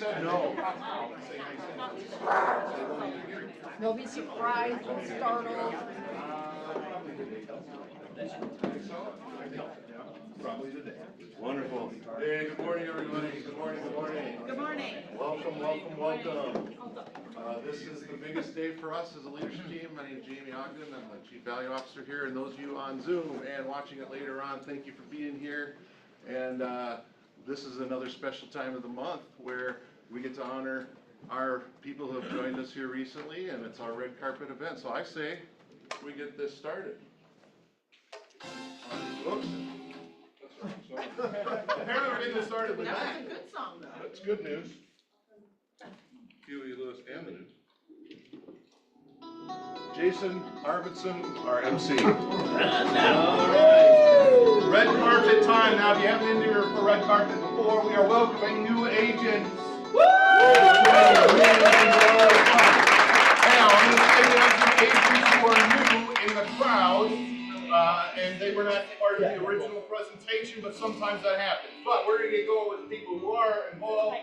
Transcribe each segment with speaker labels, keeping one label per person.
Speaker 1: said no.
Speaker 2: They'll be surprised and startled.
Speaker 1: Probably today. Wonderful. Hey, good morning, everybody. Good morning, good morning.
Speaker 2: Good morning.
Speaker 1: Welcome, welcome, welcome. This is the biggest day for us as a leadership team. My name is Jamie Ogden. I'm the Chief Value Officer here. And those of you on Zoom and watching it later on, thank you for being here. And this is another special time of the month where we get to honor our people who have joined us here recently, and it's our red carpet event. So I say we get this started. Whoops. Apparently we're getting started with that.
Speaker 2: That was a good song, though.
Speaker 1: That's good news. Huey Lewis and the news. Jason Arvidsson, our MC. All right. Red carpet time. Now, if you haven't been here for red carpet before, we are welcoming new agents. Woo! Now, I'm going to say we have some agents who are new in the crowd, and they were not part of the original presentation, but sometimes that happens. But we're going to get going with the people who are involved,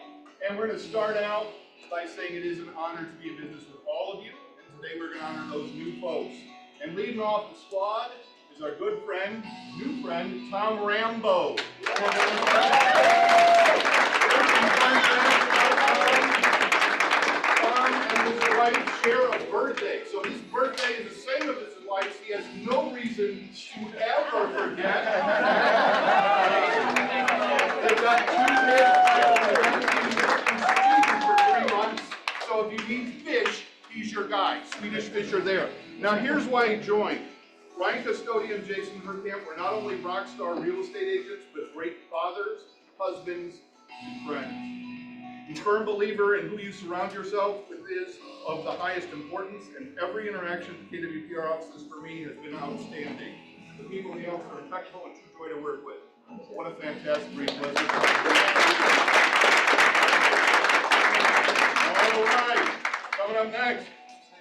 Speaker 1: and we're going to start out by saying it is an honor to be in business with all of you, and today we're going to honor those new folks. And leading off the squad is our good friend, new friend, Tom Rambo. Share a birthday. So his birthday is the same as his wife's. He has no reason to ever forget. They've got 2 kids for 3 months. So if you need fish, he's your guy. Swedish fish are there. Now here's why he joined. Ryan Custodian and Jason Herkamp were not only rock star real estate agents, but great fathers, husbands, and friends. I'm a firm believer in who you surround yourself with is of the highest importance, and every interaction at the KWPR offices for me has been outstanding. The people in the office are impeccable and true joy to work with. What a fantastic brief was it. All right, coming up next,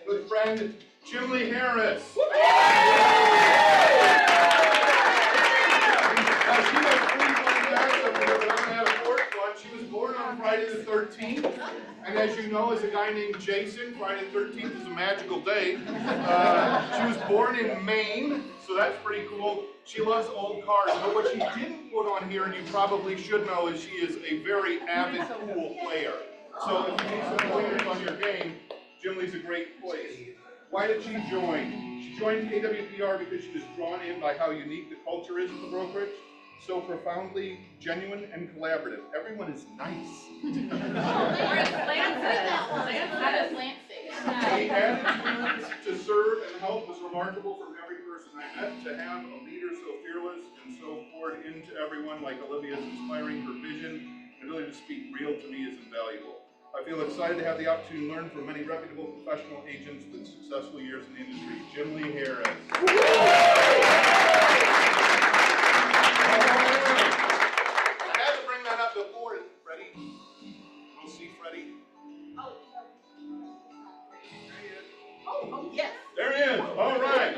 Speaker 1: good friend, Jimmy Harris. She was born on Friday the 13th, and as you know, as a guy named Jason, Friday the 13th is a magical day. She was born in Maine, so that's pretty cool. She loves old cars, but what she didn't put on here, and you probably should know, is she is a very avid pool player. So if you need some pointers on your game, Jimley's a great place. Why did she join? She joined KWPR because she was drawn in by how unique the culture is at the brokerage. So profoundly genuine and collaborative. Everyone is nice. The attitude to serve and help was remarkable from every person I met. To have a leader so fearless and so poured into everyone like Olivia is inspiring. Her vision and ability to speak real to me is invaluable. I feel excited to have the opportunity to learn from many reputable professional agents with successful years in the industry. Jim Lee Harris. I had to bring that up before. Freddie? We'll see Freddie.
Speaker 2: Oh, yes.
Speaker 1: There he is. All right.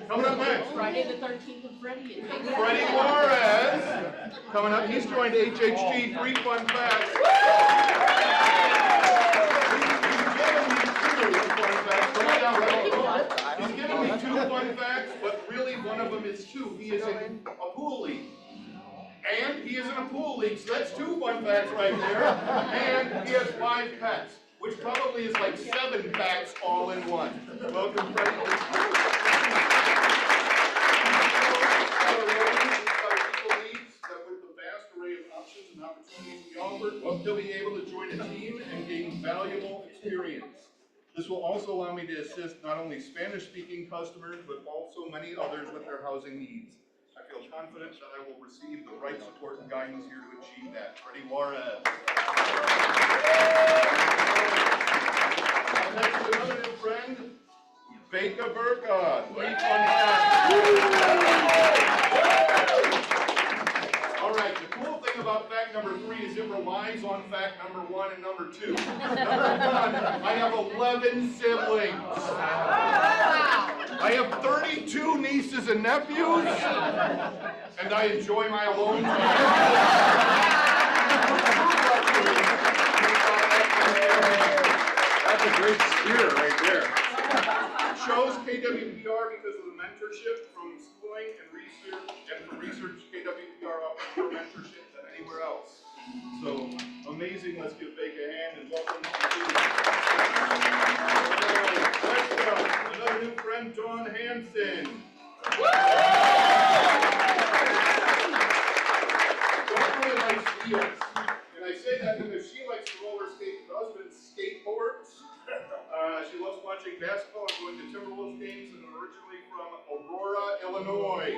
Speaker 1: Coming up next.
Speaker 2: Friday the 13th of Freddie.
Speaker 1: Freddie Juarez. Coming up. He's joined HHG. 3 fun facts. He's giving me 2 fun facts, but really one of them is 2. He is in a pool league. And he is in a pool league, so that's 2 fun facts right there. And he has 5 pets, which probably is like 7 facts all in one. Welcome, Freddie. With the vast array of options and opportunities we offer, he'll be able to join a team and gain valuable experience. This will also allow me to assist not only Spanish-speaking customers, but also many others with their housing needs. I feel confident that I will receive the right support and guidance here to achieve that. Freddie Juarez. Next to another new friend, Becca Burka. 3 fun facts. All right, the cool thing about fact number 3 is it relies on fact number 1 and number 2. Number 1, I have 11 siblings. I have 32 nieces and nephews, and I enjoy my alone time.
Speaker 3: great spirit right there.
Speaker 1: Chose KWPR because of the mentorship from schooling and from research KWPR offers more mentorship than anywhere else. So amazing, let's give Fake a hand and welcome to the team. Next up, another new friend, Dawn Hansen. Dawn really likes wheels, and I say that because she likes to roller skate, her husband skateboards. She loves watching basketball and going to Timberwolves games, and originally from Aurora, Illinois.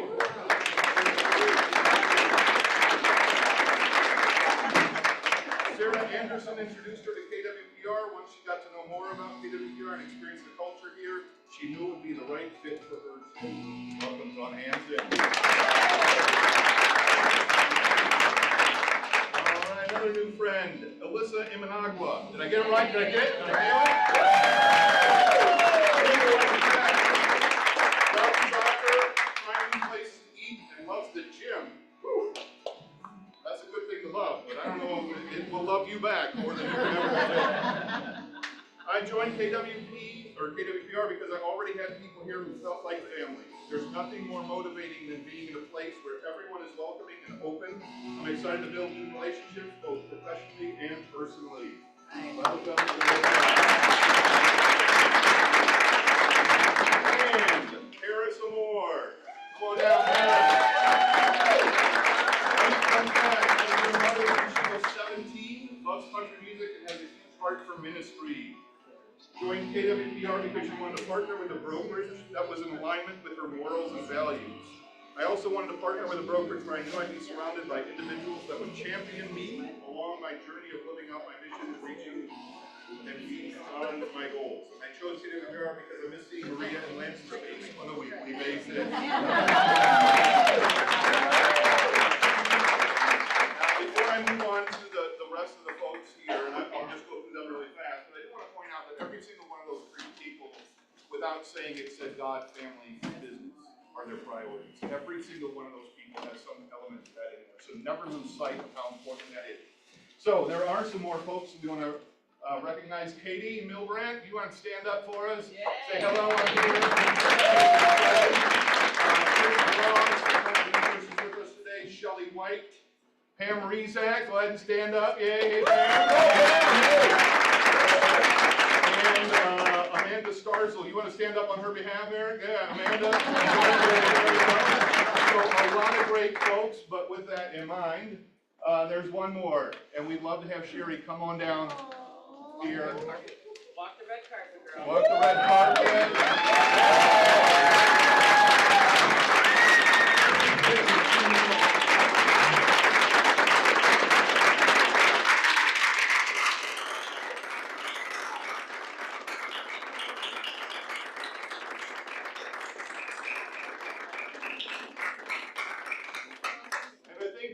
Speaker 1: Sarah Anderson introduced her to KWPR. Once she got to know more about KWPR and experience the culture here, she knew it would be the right fit for her. Welcome, Dawn Hansen. All right, another new friend, Alyssa Imanagua. Did I get it right? Did I get it? Did I nail it? Loves soccer, finding places to eat, and loves the gym. Whew. That's a good thing to love, but I don't know if it will love you back more than you can ever do. I joined KWPR because I already had people here who felt like family. There's nothing more motivating than being in a place where everyone is welcoming and open. I'm excited to build new relationships, both professionally and personally. Welcome to and Harris Amore. Come on down, Harris. Her mother when she was 17, loves country music and has a huge heart for ministry. Joined KWPR because she wanted to partner with a brokerage that was in alignment with her morals and values. I also wanted to partner with a brokerage where I knew I'd be surrounded by individuals that would champion me along my journey of living out my mission and reaching and being on my goals. I chose KWPR because I miss seeing Maria and Lance face on a weekly basis. Before I move on to the rest of the folks here, and I'll just go through them really fast, but I do want to point out that every single one of those three people, without saying it, said God, family, and business are their priorities. Every single one of those people has some element of that in there, so never lose sight of how important that is. So there are some more folks we want to recognize. Katie Milbrandt, you want to stand up for us? Yay. Say hello on here. Here's with us today, Shelley White. Pam Rezac, go ahead and stand up. Yay, Pam. And Amanda Starzl, you want to stand up on her behalf, Eric? Yeah, Amanda. So a lot of great folks, but with that in mind, there's one more, and we'd love to have Sherry come on down here.
Speaker 4: Walk the red carpet, girl.
Speaker 1: Walk the red carpet.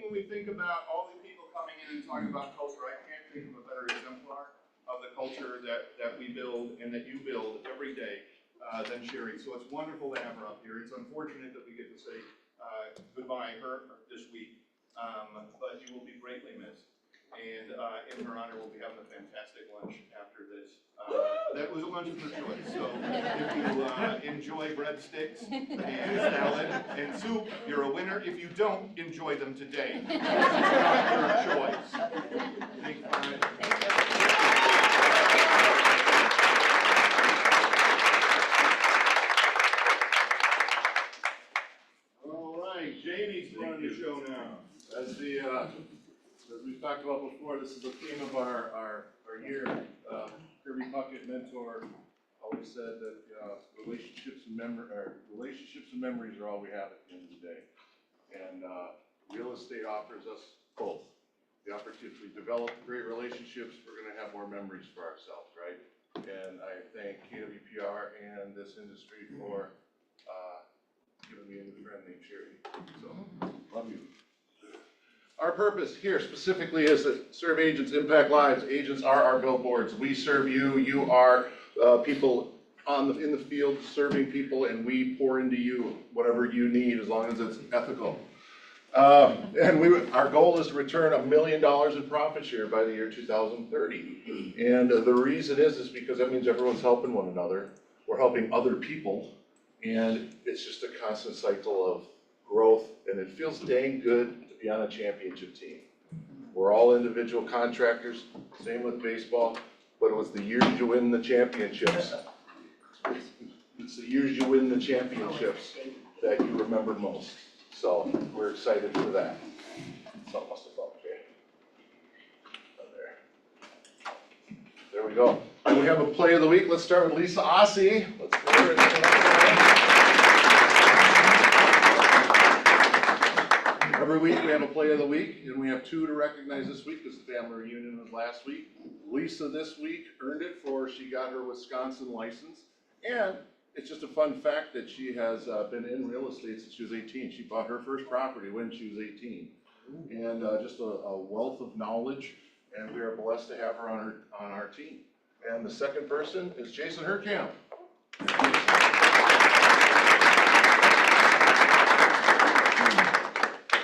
Speaker 1: When we think about all the people coming in and talking about culture, I can't think of a better exemplar of the culture that we build and that you build every day than Sherry. So it's wonderful to have her up here. It's unfortunate that we get to say goodbye her this week, but you will be greatly missed. And in her honor, we'll be having a fantastic lunch after this. That was a lunch of her choice. So if you enjoy breadsticks and salad and soup, you're a winner. If you don't, enjoy them today. It's not your choice. Thank you. All right, Jamie's running the show now.
Speaker 3: As we've talked about before, this is the theme of our year. Kirby Puckett, mentor, always said that relationships and memories are all we have at the end of the day. And real estate offers us both. The opportunity to develop great relationships, we're going to have more memories for ourselves, right? And I thank KWPR and this industry for giving me a new friend named Sherry. So, love you. Our purpose here specifically is to serve agents, impact lives. Agents are our billboards. We serve you. You are people in the field serving people, and we pour into you whatever you need as long as it's ethical. And our goal is to return $1 million in profit share by the year 2030. And the reason is because that means everyone's helping one another. We're helping other people. And it's just a constant cycle of growth. And it feels dang good to be on a championship team. We're all individual contractors, same with baseball, but it was the years you win the championships. It's the years you win the championships that you remember most. So we're excited for that. Something must have felt okay. There we go. And we have a play of the week. Let's start with Lisa Ossie. Let's go over it. Every week we have a play of the week, and we have two to recognize this week because the family reunion was last week. Lisa this week earned it for she got her Wisconsin license, and it's just a fun fact that she has been in real estate since she was 18. She bought her first property when she was 18, and just a wealth of knowledge, and we are blessed to have her on our team. And the second person is Jason Herkamp.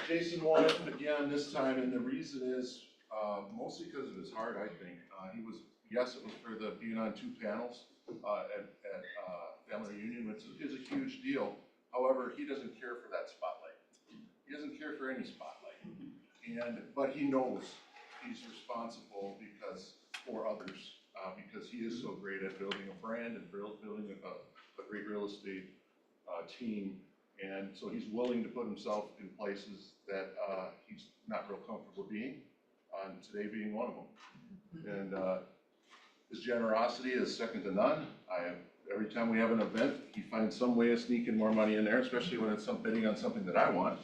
Speaker 3: Jason won it again this time, and the reason is mostly because of his heart, I think. It was for the being on two panels at family reunion, which is a huge deal. However, he doesn't care for that spotlight. He doesn't care for any spotlight, but he knows he's responsible for others because he is so great at building a brand and building a great real estate team. And so he's willing to put himself in places that he's not real comfortable being, today being one of them. And his generosity is second to none. Every time we have an event, he finds some way of sneaking more money in there, especially when it's bidding on something that I want.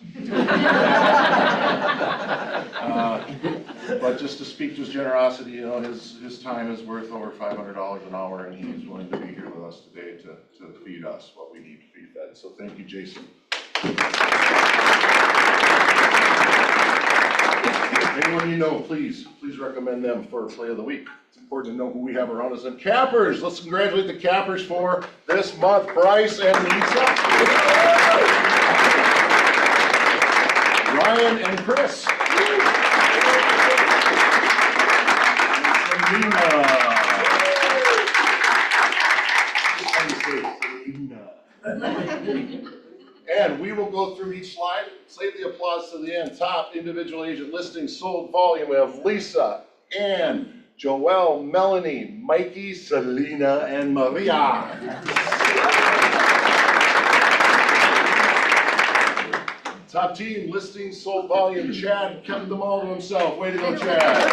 Speaker 3: But just to speak to his generosity, you know, his time is worth over $500 an hour, and he's willing to be here with us today to feed us what we need to be fed. So thank you, Jason. Anyone you know, please recommend them for play of the week. It's important to know who we have around us. And cappers, let's congratulate the cappers for this month, Bryce and Lisa, Ryan and Chris. And we will go through each slide, save the applause to the end. Top individual agent listings, sold volume. We have Lisa, Ann, Joelle, Melanie, Mikey, Selena, and Maria. Top team listings, sold volume. Chad kept them all to himself. Way to go, Chad.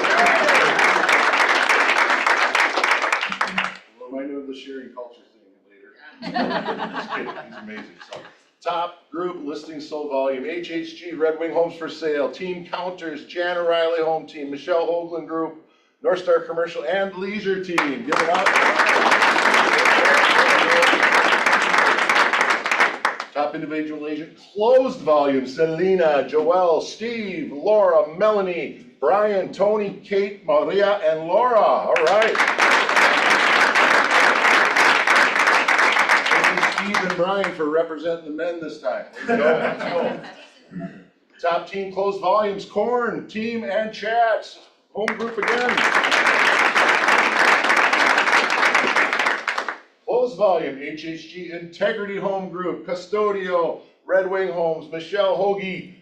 Speaker 3: Remind me of the sharing culture thing later. Just kidding, he's amazing. So. Top group listing sold volume, HHG, Red Wing Homes for Sale, Team Counters, Jana Riley Home Team, Michelle Hoagland Group, North Star Commercial, and Leisure Team. Give it up. Top individual agent closed volume, Selena, Joelle, Steve, Laura, Melanie, Brian, Tony, Kate, Maria, and Laura. All right. Steve and Brian for representing the men this time. Let's go. Top team closed volumes, Corn, Team, and Chats. Home group again. Closed volume, HHG Integrity Home Group, Custodio, Red Wing Homes, Michelle Hoagie,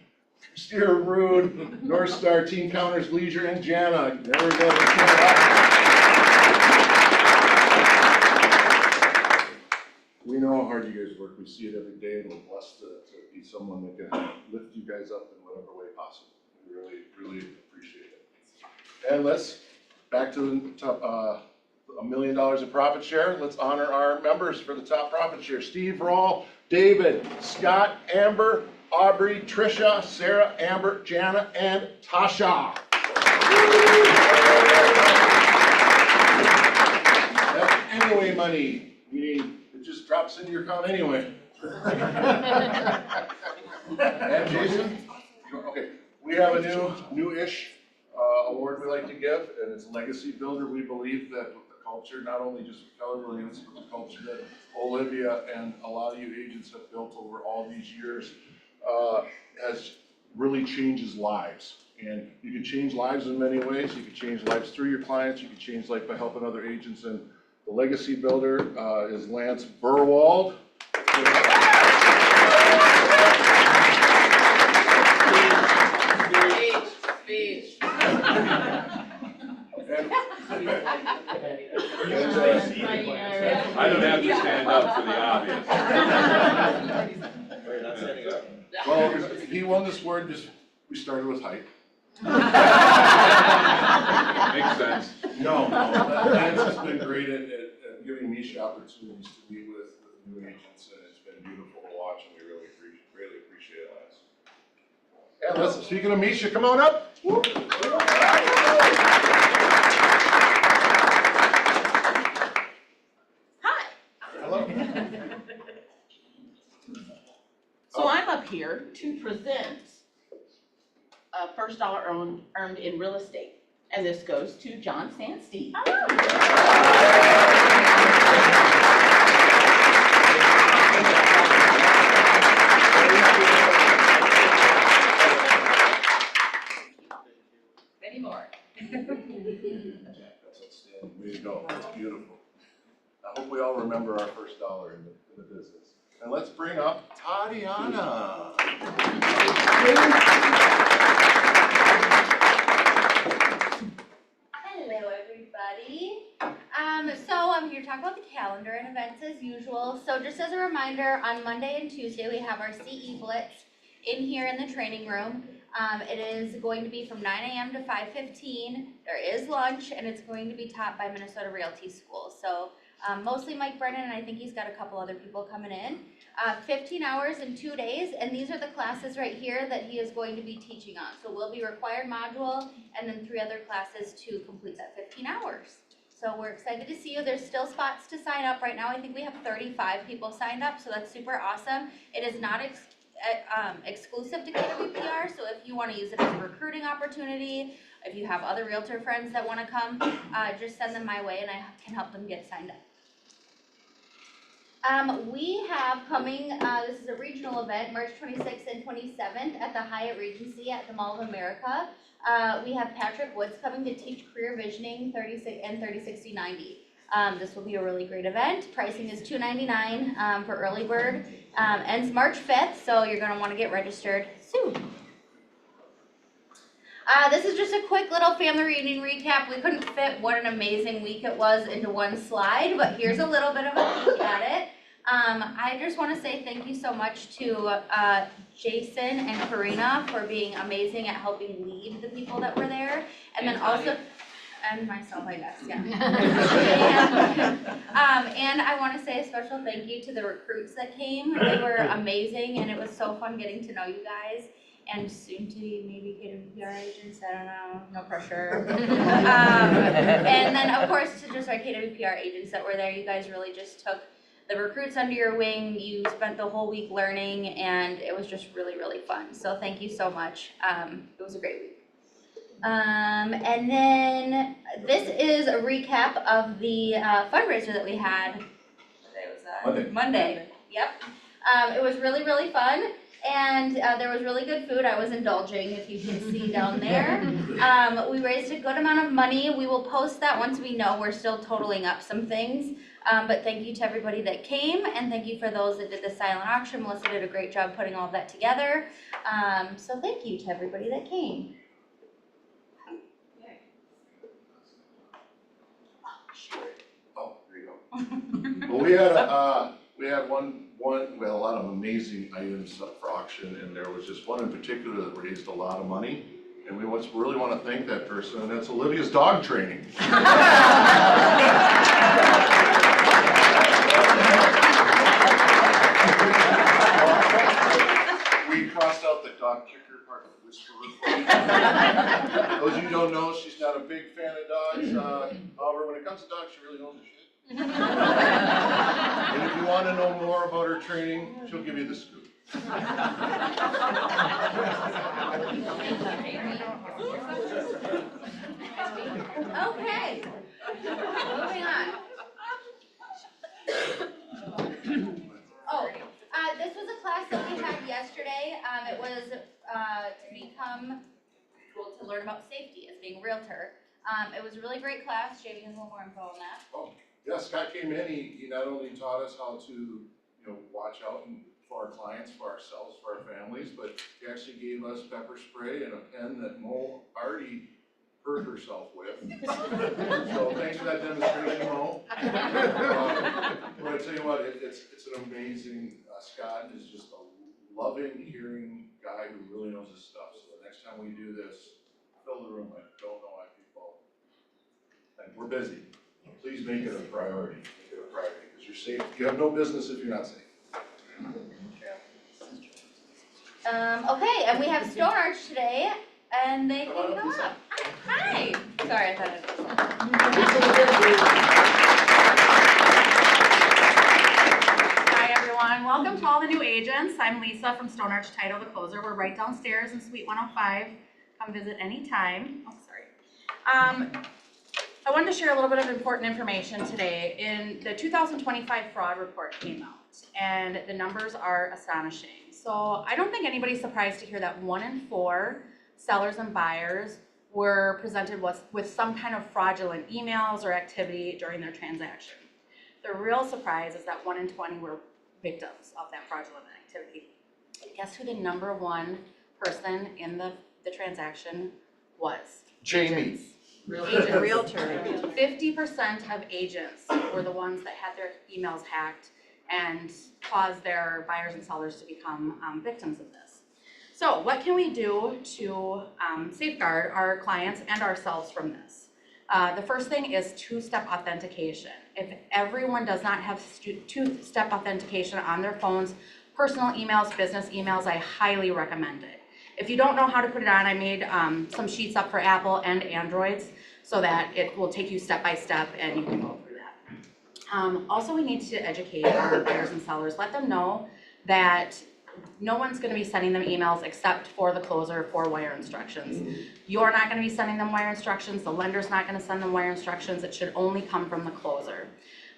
Speaker 3: Steer Rude, North Star Team Counters, Leisure, and Jana. There we go. We know how hard you guys work. We see it every day, and we're blessed to be someone that can lift you guys up in whatever way possible. We really, really appreciate it. And let's, back to the top, $1 million in profit share. Let's honor our members for the top profit share. Steve Rawl, David, Scott, Amber, Aubrey, Trisha, Sarah, Amber, Jana, and Tasha. That's anyway money, meaning it just drops into your account anyway. And Jason? Okay, we have a new-ish award we like to give, and it's Legacy Builder. We believe that with the culture, not only just Keller Williams, but the culture that Olivia and a lot of you agents have built over all these years, has really changes lives. And you can change lives in many ways. You can change lives through your clients. You can change life by helping other agents. And the legacy builder is Lance Burwald.
Speaker 4: Speech.
Speaker 5: I don't have to stand up for the obvious.
Speaker 3: We're not standing up. Well, he won this award because we started with height.
Speaker 5: Makes sense.
Speaker 3: No, Lance has been great at giving Misha opportunities to meet with new agents, and it's been beautiful to watch, and we really appreciate Lance. And listen, speaking of Misha, come on up.
Speaker 4: Hi.
Speaker 3: Hello.
Speaker 4: So I'm up here to present first dollar earned in real estate. And this goes to John Sanstein. Many more.
Speaker 3: That's outstanding. Way to go. That's beautiful. I hope we all remember our first dollar in the business. And let's bring up Tatiana.
Speaker 6: Hello, everybody. So I'm here to talk about the calendar and events as usual. So just as a reminder, on Monday and Tuesday, we have our CE Blitz in here in the training room. It is going to be from 9 a.m. to 5:15. There is lunch, and it's going to be taught by Minnesota Realty School. So mostly Mike Brennan, and I think he's got a couple other people coming in. 15 hours in 2 days, and these are the classes right here that he is going to be teaching on. So we'll be required module, and then 3 other classes to complete that 15 hours. So we're excited to see you. There's still spots to sign up right now. I think we have 35 people signed up, so that's super awesome. It is not exclusive to KWPR, so if you want to use it as a recruiting opportunity, if you have other realtor friends that want to come, just send them my way and I can help them get signed up. We have coming, this is a regional event, March 26th and 27th at the Hyatt Regency at the Mall of America. We have Patrick Woods coming to teach career visioning 30/60/90. This will be a really great event. Pricing is $299 for early bird. Ends March 5th, so you're going to want to get registered soon. This is just a quick little family reunion recap. We couldn't fit what an amazing week it was into one slide, but here's a little bit of a look at it. I just want to say thank you so much to Jason and Karina for being amazing at helping lead the people that were there. And then also, and myself, I guess, yeah. And I want to say a special thank you to the recruits that came. They were amazing, and it was so fun getting to know you guys. And soon to be maybe KWPR agents, I don't know, no pressure. And then of course to just our KWPR agents that were there, you guys really just took the recruits under your wing. You spent the whole week learning, and it was just really, really fun. So thank you so much. It was a great week. And then this is a recap of the fundraiser that we had. What day was that? Monday. Yep. It was really, really fun. And there was really good food. I was indulging, if you can see down there. We raised a good amount of money. We will post that once we know. We're still totaling up some things. But thank you to everybody that came, and thank you for those that did the silent auction. Melissa did a great job putting all of that together. So thank you to everybody that came.
Speaker 3: Oh, there you go. Well, we had a lot of amazing items up for auction, and there was just one in particular that raised a lot of money. And we really want to thank that person, and that's Olivia's dog training. We crossed out the dog kicker part of the whisperer. Those of you who don't know, she's not a big fan of dogs. However, when it comes to dogs, she really knows her shit. And if you want to know more about her training, she'll give you the scoop.
Speaker 6: Okay, moving on. Oh, this was a class that we had yesterday. It was to realtor. It was a really great class. Jamie has a little more info on that.
Speaker 3: Yeah, Scott came in, he not only taught us how to, watch out for our clients, for ourselves, for our families, but he actually gave us pepper spray and a pen that Mo already hurt herself with. So thanks for that demonstration, Mo. But I tell you what, it's an amazing, Scott is just a loving, hearing guy who really knows his stuff. So the next time we do this, fill the room. I don't know why people, and we're busy. Please make it a priority, because you're safe. You have no business if you're not safe.
Speaker 6: Okay, and we have Stone Arch today, and they can
Speaker 3: Come on up,
Speaker 6: come
Speaker 3: Lisa.
Speaker 6: up. Hi. Sorry, I thought it was.
Speaker 7: Hi everyone, welcome to all the new agents. I'm Lisa from Stone Arch Title, the closer. We're right downstairs in Suite 105. Come visit anytime. Oh, sorry. I wanted to share a little bit of important information today. The 2025 fraud report came out, and the numbers are astonishing. So I don't think anybody's surprised to hear that 1 in 4 sellers and buyers were presented with some kind of fraudulent emails or activity during their transaction. The real surprise is that 1 in 20 were victims of that fraudulent activity. Guess who the #1 person in the transaction was?
Speaker 1: Jamie.
Speaker 7: Agents.
Speaker 2: Realtor.
Speaker 7: 50% of agents were the ones that had their emails hacked and caused their buyers and sellers to become victims of this. So what can we do to safeguard our clients and ourselves from this? The first thing is two-step authentication. If everyone does not have two-step authentication on their phones, personal emails, business emails, I highly recommend it. If you don't know how to put it on, I made some sheets up for Apple and Androids so that it will take you step by step and you can go through that. Also, we need to educate our buyers and sellers. Let them know that no one's going to be sending them emails except for the closer for wire instructions. You're not going to be sending them wire instructions. The lender's not going to send them wire instructions. It should only come from the closer.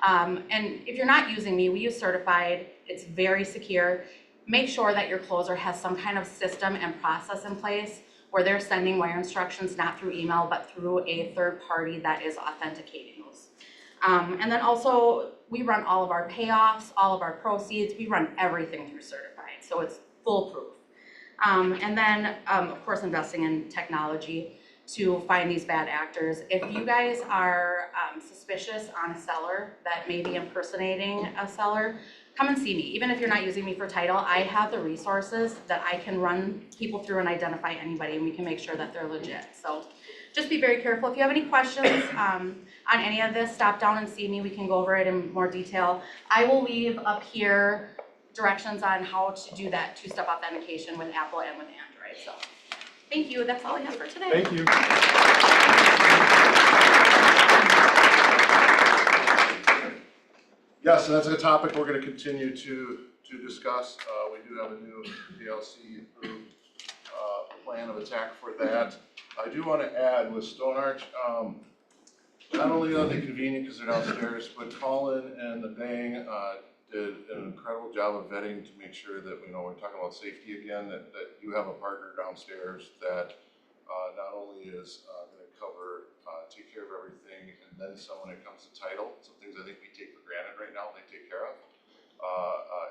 Speaker 7: And if you're not using me, we use Certified. It's very secure. Make sure that your closer has some kind of system and process in place where they're sending wire instructions not through email but through a third party that is authenticating those. And then also we run all of our payoffs, all of our proceeds, we run everything through Certified, so it's foolproof. And then of course investing in technology to find these bad actors. If you guys are suspicious on a seller that may be impersonating a seller, come and see me. Even if you're not using me for title, I have the resources that I can run people through and identify anybody, and we can make sure that they're legit. So just be very careful. If you have any questions on any of this, stop down and see me. We can go over it in more detail. I will leave up here directions on how to do that two-step authentication with Apple and with Android. So thank you. That's all I have for today.
Speaker 3: Thank you. Yes, and that's a topic we're going to continue to discuss. We do have a new DLC approved plan of attack for that. I do want to add with Stone Arch, not only are they convenient because they're downstairs, but Colin and the gang did an incredible job of vetting to make sure that, we're talking about safety again, that you have a partner downstairs that not only is going to cover, take care of everything, and then some when it comes to title, some things I think we take for granted right now, they take care of,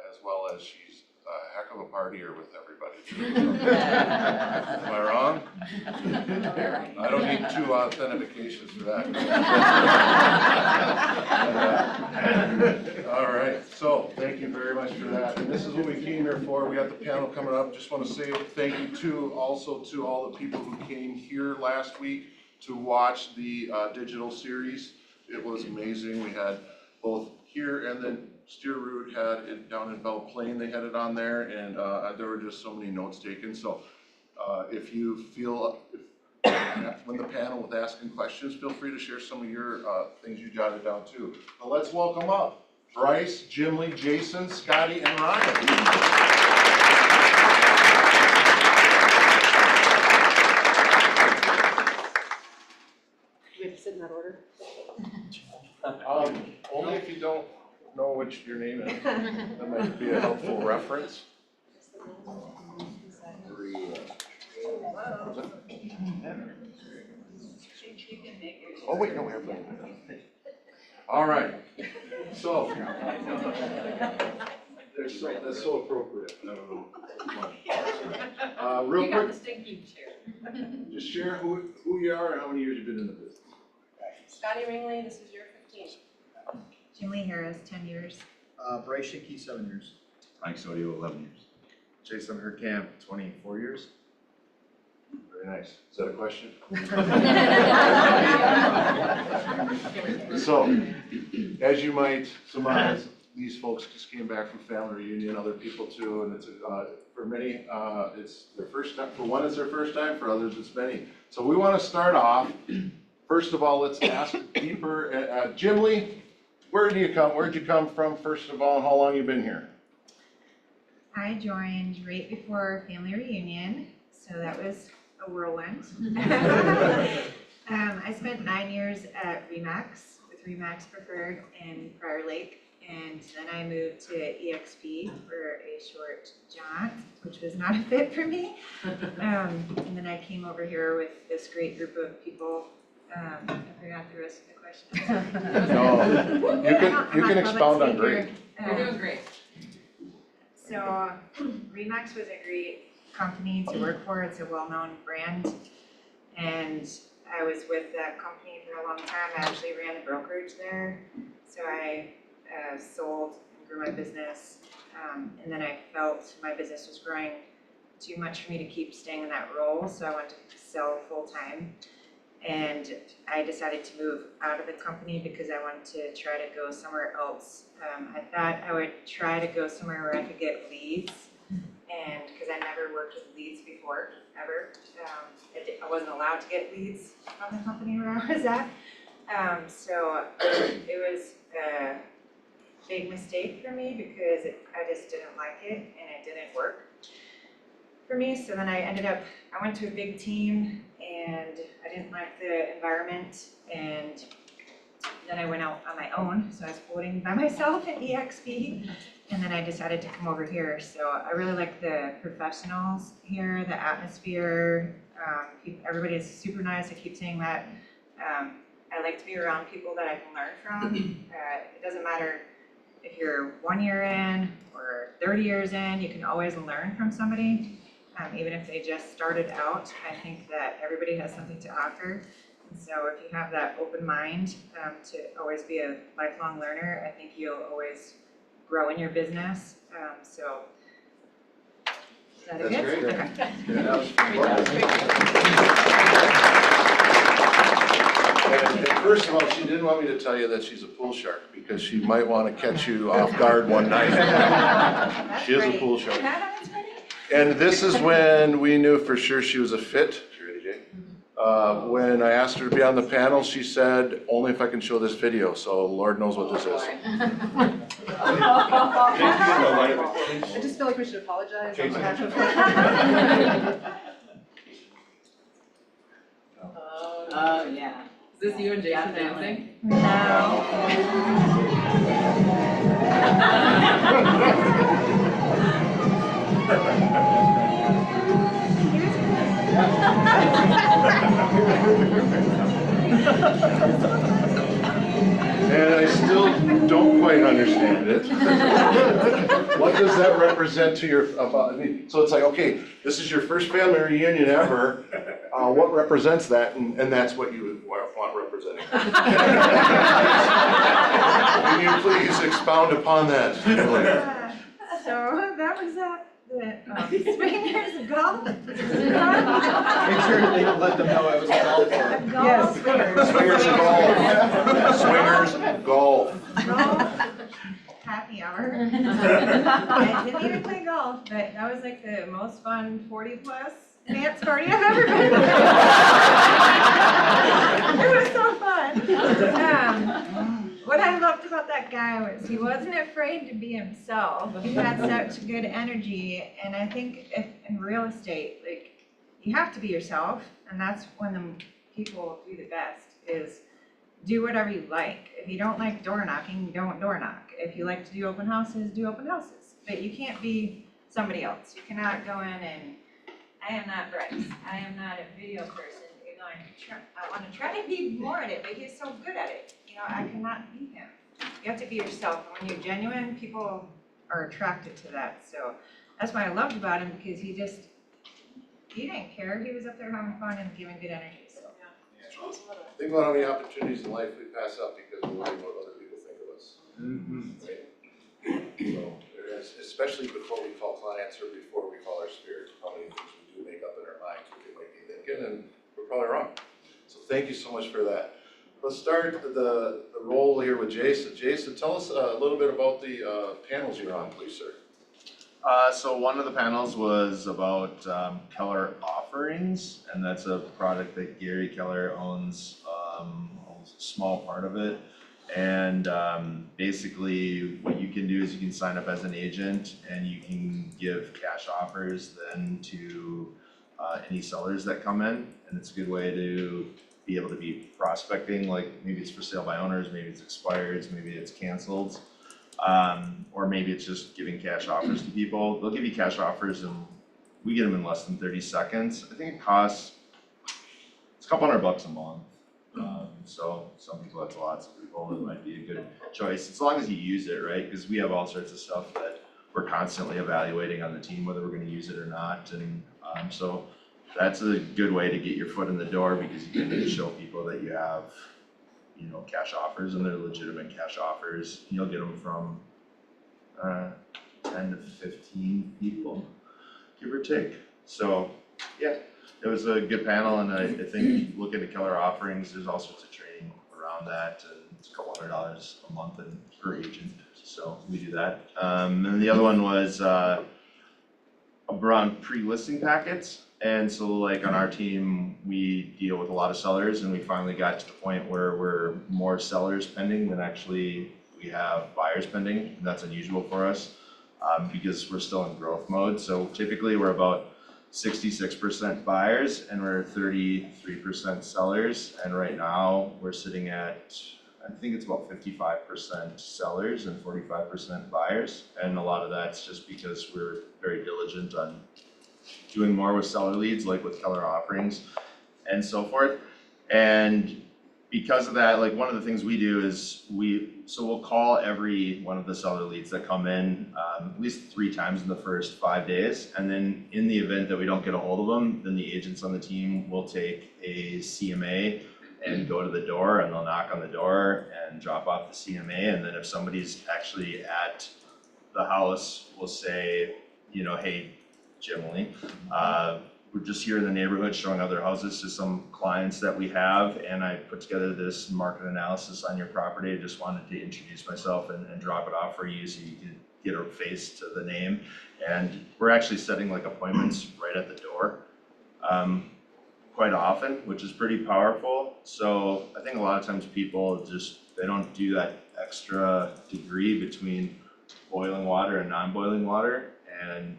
Speaker 3: as well as she's a heck of a partier with everybody. Am I wrong? I don't need 2 authentications for that. All right, so thank you very much for that. And this is what we came here for. We got the panel coming up. Just want to say thank you also to all the people who came here last week to watch the digital series. It was amazing. We had both here and then Steer Root had it down in Belle Plaine. They had it on there, and there were just so many notes taken. So if you feel, when the panel was asking questions, feel free to share some of your things you jotted down too. But let's welcome up Bryce, Jimly, Jason, Scotty, and Ryan.
Speaker 2: We have to sit in that order.
Speaker 3: Only if you don't know which your name is. That might be a helpful reference. Oh, wait, no, we have. All right, so. That's so appropriate. I don't know. Real quick,
Speaker 2: the stinking chair.
Speaker 3: just share who you are and how many years you've been in the business.
Speaker 2: Scotty Ringley, this is your 15.
Speaker 8: Jim Lee Harris, 10 years.
Speaker 9: Bryce Shinky, 7 years.
Speaker 5: Mike Sodio, 11 years.
Speaker 9: Jason Herkamp, 24 years.
Speaker 3: Very nice. Is that a question? So, as you might surmise, these folks just came back from family reunion, other people too, and it's, for many, it's their first time. For one, it's their first time, for others, it's many. So we want to start off, first of all, let's ask deeper, Jim Lee, where'd you come from, first of all, and how long you been here?
Speaker 8: I joined right before family reunion, so that was a whirlwind. I spent 9 years at Remax with Remax Preferred in Prior Lake, and then I moved to EXP for a short jaunt, which was not a fit for me. And then I came over here with this great group of people. I forgot the rest of the question.
Speaker 3: No, you can expound on great.
Speaker 2: You're doing great.
Speaker 8: So Remax was a great company to work for. It's a well-known brand. And I was with that company for a long time. I actually ran the brokerage there. So I sold and grew my business. And then I felt my business was growing too much for me to keep staying in that role. So I wanted to sell full-time. And I decided to move out of the company because I wanted to try to go somewhere else. I thought I would try to go somewhere where I could get leads, and because I never worked with leads before, ever. I wasn't allowed to get leads from the company where I was at. So it was a big mistake for me because I just didn't like it and it didn't work for me. So then I went to a big team and I didn't like the environment, and then I went out on my own. So I was floating by myself at EXP, and then I decided to come over here. So I really like the professionals here, the atmosphere. Everybody's super nice. I keep saying that. I like to be around people that I can learn from. It doesn't matter if you're 1 year in or 30 years in, you can always learn from somebody. Even if they just started out, I think that everybody has something to offer. And so if you have that open mind to always be a lifelong learner, I think you'll always grow in your business. So is that
Speaker 3: That's
Speaker 8: good?
Speaker 3: great.
Speaker 8: Okay.
Speaker 3: Yeah, that was and first of all, she didn't want me to tell you that she's a pool shark because she might want to catch you off guard one night.
Speaker 8: That's
Speaker 3: She is a
Speaker 8: pretty.
Speaker 3: pool shark.
Speaker 8: That's pretty.
Speaker 3: And this is when we knew for sure she was a fit. You ready, Jay? When I asked her to be on the panel, she said, only if I can show this video, so Lord knows what this is.
Speaker 2: I just feel like we should apologize on behalf of.
Speaker 4: Oh, yeah.
Speaker 2: Is this you and Jason dancing?
Speaker 3: And I still don't quite understand it. What does that represent to your, so it's like, okay, this is your first family reunion ever. What represents that? And that's what you would want representing. Can you please expound upon that?
Speaker 8: So that was the swingers golf.
Speaker 9: Make sure they don't let them know I was a golfer.
Speaker 8: Golf.
Speaker 3: Swingers golf.
Speaker 8: Golf happy hour. I didn't even play golf, but that was like the most fun 40+ dance party I've ever been to. It was so fun. What I loved about that guy was he wasn't afraid to be himself. He had such good energy, and I think if in real estate, like, you have to be yourself, and that's when the people do the best, is do whatever you like. If you don't like door knocking, don't door knock. If you like to do open houses, do open houses. But you can't be somebody else. You cannot go in and, I am not Bryce. I am not a video person, even though wanna try to be more at it, but he's so good at it. You know, I cannot be him. You have to be yourself. And when you're genuine, people are attracted to that. So that's what I loved about him, because he didn't care. He was up there having fun and giving good energy, so.
Speaker 3: Think about how many opportunities in life we pass up because we worry about what other people think of us. Right? So, there is, especially before we call clients or before we call our spirits, how many things we do make up in our minds what they might be thinking, and we're probably wrong. So thank you so much for that. Let's start the role here with Jason. Jason, tell us a little bit about the panels you're on, please, sir.
Speaker 5: So one of the panels was about Keller Offerings, and that's a product that Gary Keller owns a small part of it. And basically what you can do is you can sign up as an agent and you can give cash offers then to any sellers that come in. And it's a good way to be able to be prospecting, like maybe it's for sale by owners, maybe it's expired, maybe it's canceled. Or maybe it's just giving cash offers to people. They'll give you cash offers and we get them in less than 30 seconds. I think it costs, it's a couple $100 a month. So some people, that's a lot, some people, it might be a good choice, as long as you use it, right? Because we have all sorts of stuff that we're constantly evaluating on the team, whether we're gonna use it or not. And so that's a good way to get your foot in the door, because you can show people that you have, you know, cash offers, and they're legitimate cash offers. You'll get them from 10 to 15 people, give or take. So yeah, it was a good panel, and I think look into Keller Offerings, there's all sorts of training around that, and it's a couple $100 a month and per agent, so we do that. And the other one was around pre-listing packets. And so like on our team, we deal with a lot of sellers, and we finally got to the point where we're more sellers pending than actually we have buyers pending, and that's unusual for us because we're still in growth mode. So typically we're about 66% buyers and we're 33% sellers, and right now we're sitting at, I think it's about 55% sellers and 45% buyers, and a lot of that's just because we're very diligent on doing more with seller leads, like with Keller Offerings and so forth. And because of that, like one of the things we do is we'll call every one of the seller leads that come in at least 3 times in the first 5 days. And then in the event that we don't get a hold of them, then the agents on the team will take a CMA and go to the door, and they'll knock on the door and drop off the CMA. And then if somebody's actually at the house, we'll say, you know, hey, generally, we're just here in the neighborhood showing other houses to some clients that we have, and I put together this market analysis on your property. I just wanted to introduce myself and drop it off for you so you could get a face to the name. And we're actually setting like appointments right at the door quite often, which is pretty powerful. So I think a lot of times people they don't do that extra degree between boiling water and non-boiling water. And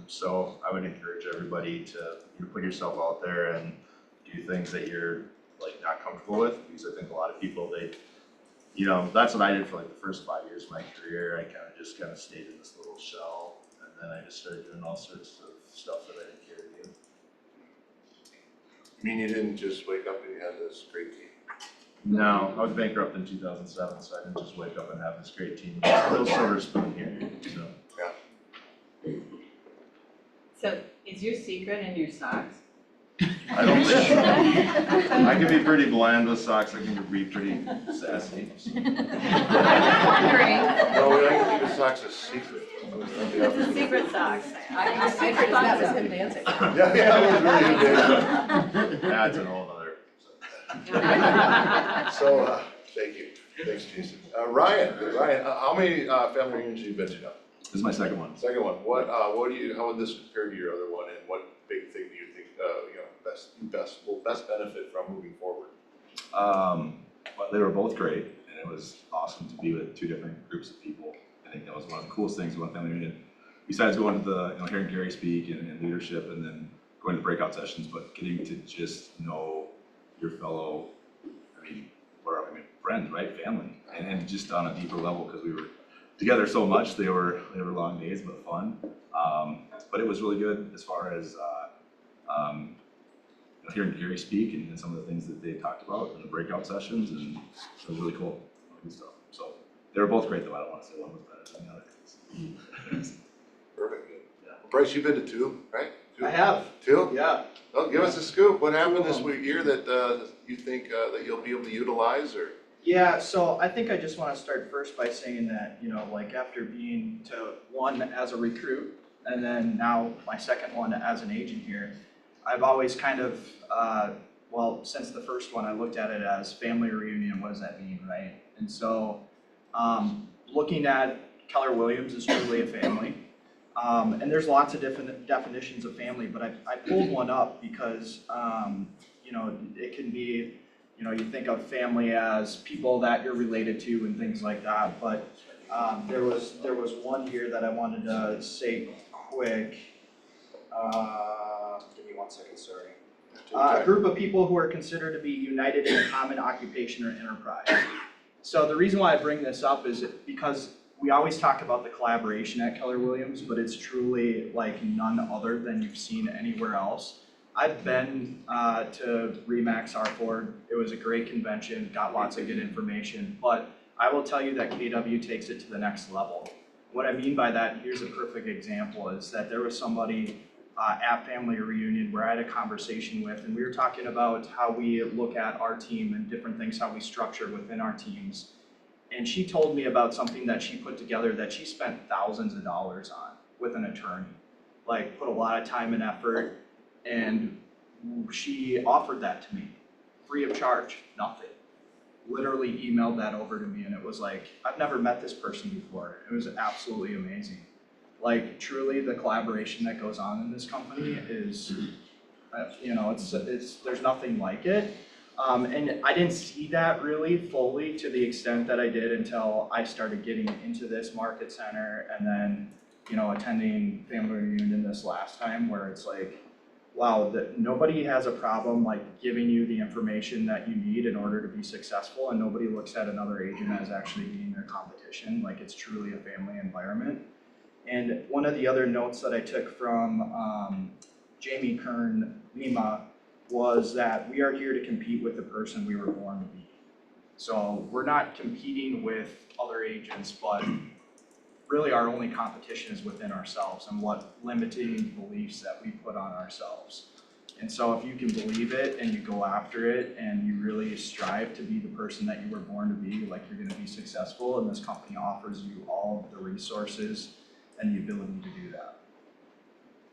Speaker 5: so I would encourage everybody to put yourself out there and do things that you're like not comfortable with, because I think a lot of people, that's what I did for like the first 5 years of my career. I kind of stayed in this little shell, and then I just started doing all sorts of stuff that I didn't care to do.
Speaker 3: You mean you didn't just wake up and you had this great team?
Speaker 5: No, I was bankrupt in 2007, so I didn't just wake up and have this great team. There's a little silver spoon here, so.
Speaker 2: So is your secret in your socks?
Speaker 5: I don't think so. I can be pretty bland with socks. I can be pretty sassy. So.
Speaker 2: I'm just wondering.
Speaker 3: No, we like to keep the socks a secret.
Speaker 2: Secret socks. I secret that was him dancing.
Speaker 3: Yeah, it was really good.
Speaker 5: That's an whole other.
Speaker 3: So, thank you. Thanks, Jason. Ryan, how many family reunions have you been to now?
Speaker 5: This is my second one.
Speaker 3: Second one. How would this compare to your other one, and what big thing do you think will best benefit from moving forward?
Speaker 10: Well, they were both great, and it was awesome to be with 2 different groups of people. I think that was one of the coolest things about family reunion. Besides going to the, hearing Gary speak and leadership, and then going to breakout sessions, but getting to just know your fellow, friends, right, family, and just on a deeper level, because we were together so much. They were long days, but fun. But it was really good as far as hearing Gary speak and some of the things that they talked about in the breakout sessions, and it was really cool, good stuff. So they were both great though, I don't wanna say one was better than the other.
Speaker 3: Perfect. Bryce, you've been to two, right?
Speaker 9: I have,
Speaker 3: Two?
Speaker 9: yeah.
Speaker 3: Well, give us a scoop. What happened this year that you think that you'll be able to utilize or?
Speaker 9: Yeah, so I think I just want to start first by saying that, you know, like after being to one as a recruit and then now my second one as an agent here, I've always kind of, well, since the first one, I looked at it as family reunion. What does that mean, right? And so looking at Keller Williams is truly a family. And there's lots of different definitions of family, but I pulled one up because, you know, it can be, you know, you think of family as people that you're related to and things like that, but there was one here that I wanted to say quick. Give me 1 second, sorry. A group of people who are considered to be united in a common occupation or enterprise. So the reason why I bring this up is because we always talk about the collaboration at Keller Williams, but it's truly like none other than you've seen anywhere else. I've been to RE/MAX R4. It was a great convention, got lots of good information, but I will tell you that KW takes it to the next level. What I mean by that, here's a perfect example, is that there was somebody at Family Reunion where I had a conversation with, and we were talking about how we look at our team and different things, how we structure within our teams. And she told me about something that she put together that she spent thousands of dollars on with an attorney, like put a lot of time and effort. And she offered that to me, free of charge, nothing. Literally emailed that over to me, and it was like, I've never met this person before. It was absolutely amazing. Like truly the collaboration that goes on in this company is, you know, it's there's nothing like it. And I didn't see that really fully to the extent that I did until I started getting into this market center and then, you know, attending Family Reunion this last time, where it's like, wow, that nobody has a problem like giving you the information that you need in order to be successful, and nobody looks at another agent as actually being their competition. Like it's truly a family environment. And one of the other notes that I took from Jamie Kern Lima was that we are here to compete with the person we were born to be. So we're not competing with other agents, but really our only competition is within ourselves and what limiting beliefs that we put on ourselves. And so if you can believe it and you go after it and you really strive to be the person that you were born to be, like you're gonna be successful, and this company offers you all of the resources and the ability to do that.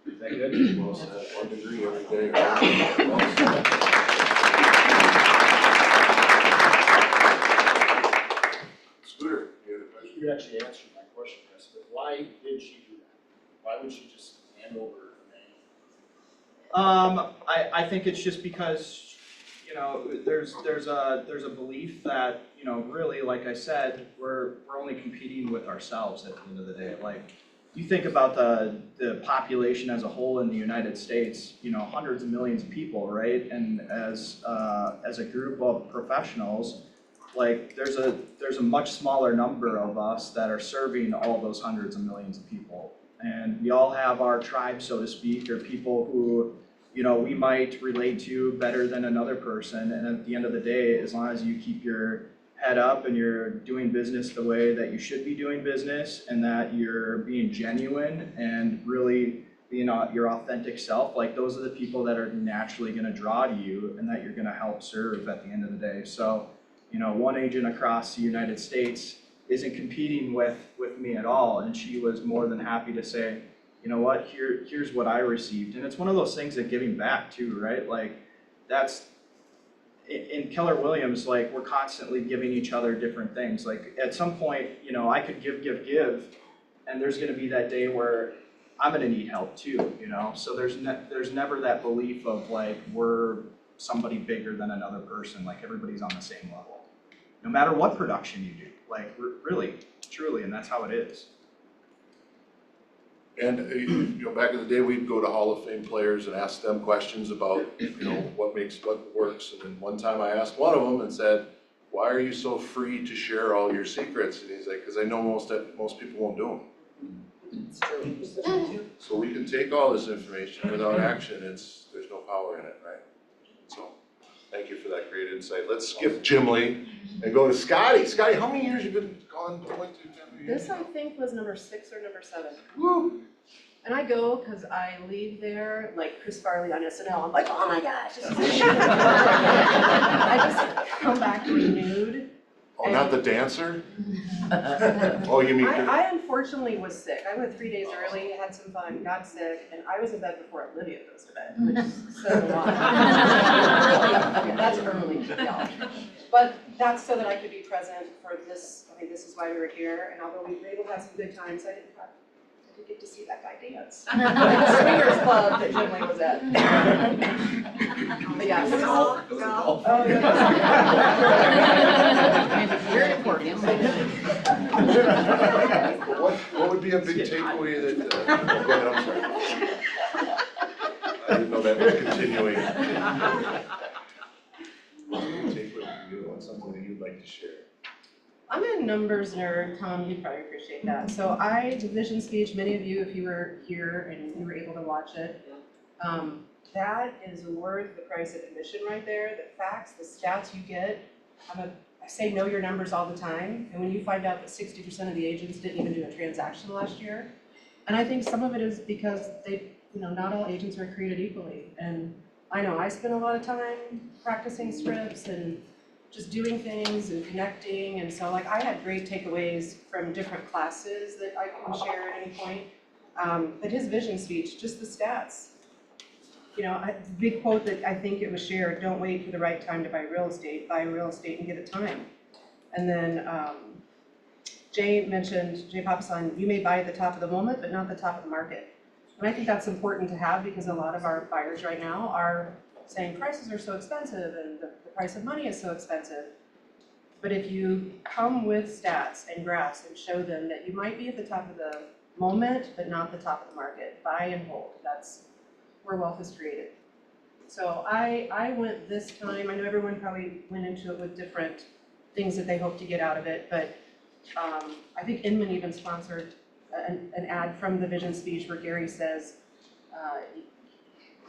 Speaker 3: Is that good? Well said. 1 degree every day. Well said. Scooter, you had a question?
Speaker 11: You actually answered my question, Chris, but why did she do that? Why would she just hand over the name?
Speaker 9: I think it's just because, you know, there's a belief that, you know, really, like I said, we're only competing with ourselves at the end of the day. Like, you think about the population as a whole in the United States, you know, hundreds of millions of people, right? And as a group of professionals, like there's a much smaller number of us that are serving all those hundreds of millions of people. And we all have our tribe, so to speak, or people who, you know, we might relate to better than another person. And at the end of the day, as long as you keep your head up and you're doing business the way that you should be doing business, and that you're being genuine and really being your authentic self, like those are the people that are naturally gonna draw to you and that you're gonna help serve at the end of the day. So, you know, one agent across the United States isn't competing with me at all, and she was more than happy to say, you know what, here's what I received. And it's one of those things of giving back too, right? Like that's, in Keller Williams, like we're constantly giving each other different things. Like at some point, you know, I could give, and there's gonna be that day where I'm gonna need help too, you know? So there's never that belief of like, we're somebody bigger than another person, like everybody's on the same level. No matter what production you do, like really, truly, and that's how it is.
Speaker 3: And, you know, back in the day, we'd go to Hall of Fame players and ask them questions about, you know, what works. And then one time I asked one of them and said, why are you so free to share all your secrets? And he's like, because I know most people won't do them.
Speaker 11: It's true.
Speaker 3: So we can take all this information without action, there's no power in it, right? Thank you for that great insight. Let's skip Jim Lee and go to Scotty. Scotty, how many years you been going to?
Speaker 2: This I think was number 6 or number 7.
Speaker 3: Woo.
Speaker 2: And I go because I leave there like Chris Farley on SNL. I'm like, oh my gosh, this is I just come back renewed.
Speaker 3: Oh, not the dancer? Oh, you mean?
Speaker 2: I unfortunately was sick. I went 3 days early, had some fun, got sick, and I was in bed before Olivia goes to bed, which says a lot. Yeah, that's early, y'all. But that's so that I could be present for this. I mean, this is why we were here, and although we were able to have some good times, I didn't get to see that guy dance. Like the swingers club that Jim Lee was at. But yeah. Oh, yeah.
Speaker 4: Very important.
Speaker 3: What would be a big takeaway that, go ahead, I'm sorry. I didn't know that was continuing. What's a big takeaway from you, what's something that you'd like to share?
Speaker 2: I'm a numbers nerd, Tom, you'd probably appreciate that. So the vision speech, many of you, if you were here and you were able to watch it, that is worth the price of admission right there. The facts, the stats you get, I say know your numbers all the time, and when you find out that 60% of the agents didn't even do a transaction last year, and I think some of it is because not all agents are created equally. And I know I spent a lot of time practicing scripts and just doing things and connecting, and so like I had great takeaways from different classes that I can share at any point. But his vision speech, just the stats. Big quote that I think it was shared, don't wait for the right time to buy real estate and get it time. And then Jay Papasan, you may buy at the top of the moment, but not the top of the market. And I think that's important to have because a lot of our buyers right now are saying prices are so expensive and the price of money is so expensive. But if you come with stats and graphs and show them that you might be at the top of the moment, but not the top of the market, buy and hold, that's where wealth is created. So I went this time, I know everyone probably went into it with different things that they hope to get out of it, but I think Inman even sponsored an ad from the vision speech where Gary says,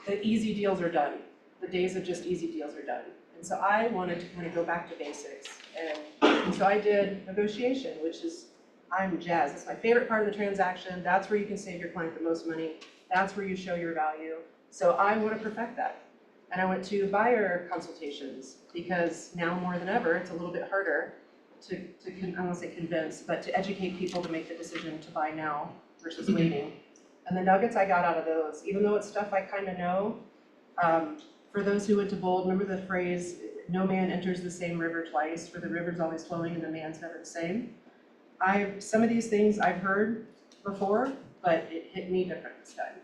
Speaker 2: the easy deals are done. The days of just easy deals are done. And so I wanted to kind of go back to basics. And so I did negotiation, which is, I'm jazzed. It's my favorite part of the transaction. That's where you can save your client the most money. That's where you show your value. So I want to perfect that. And I went to buyer consultations because now more than ever, it's a little bit harder to I don't want to say convince, but to educate people to make the decision to buy now versus waiting. And the nuggets I got out of those, even though it's stuff I kind of know, for those who went to Bold, remember the phrase, no man enters the same river twice, for the river's always flowing and the man's never the same. Some of these things I've heard before, but it hit me different this time.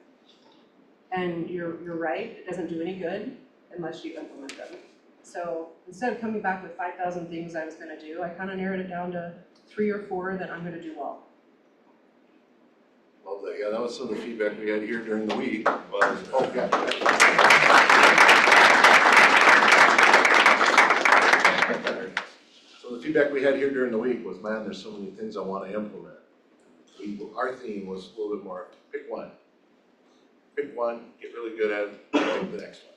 Speaker 2: And you're right, it doesn't do any good unless you implement them. So instead of coming back with 5,000 things I was gonna do, I kind of narrowed it down to 3 or 4 that I'm gonna do well.
Speaker 3: Love that. Yeah, that was some of the feedback we had here during the week. So the feedback we had here during the week was, man, there's so many things I want to implement. Our theme was a little bit more, pick one. Pick one, get really good at it, take the next one.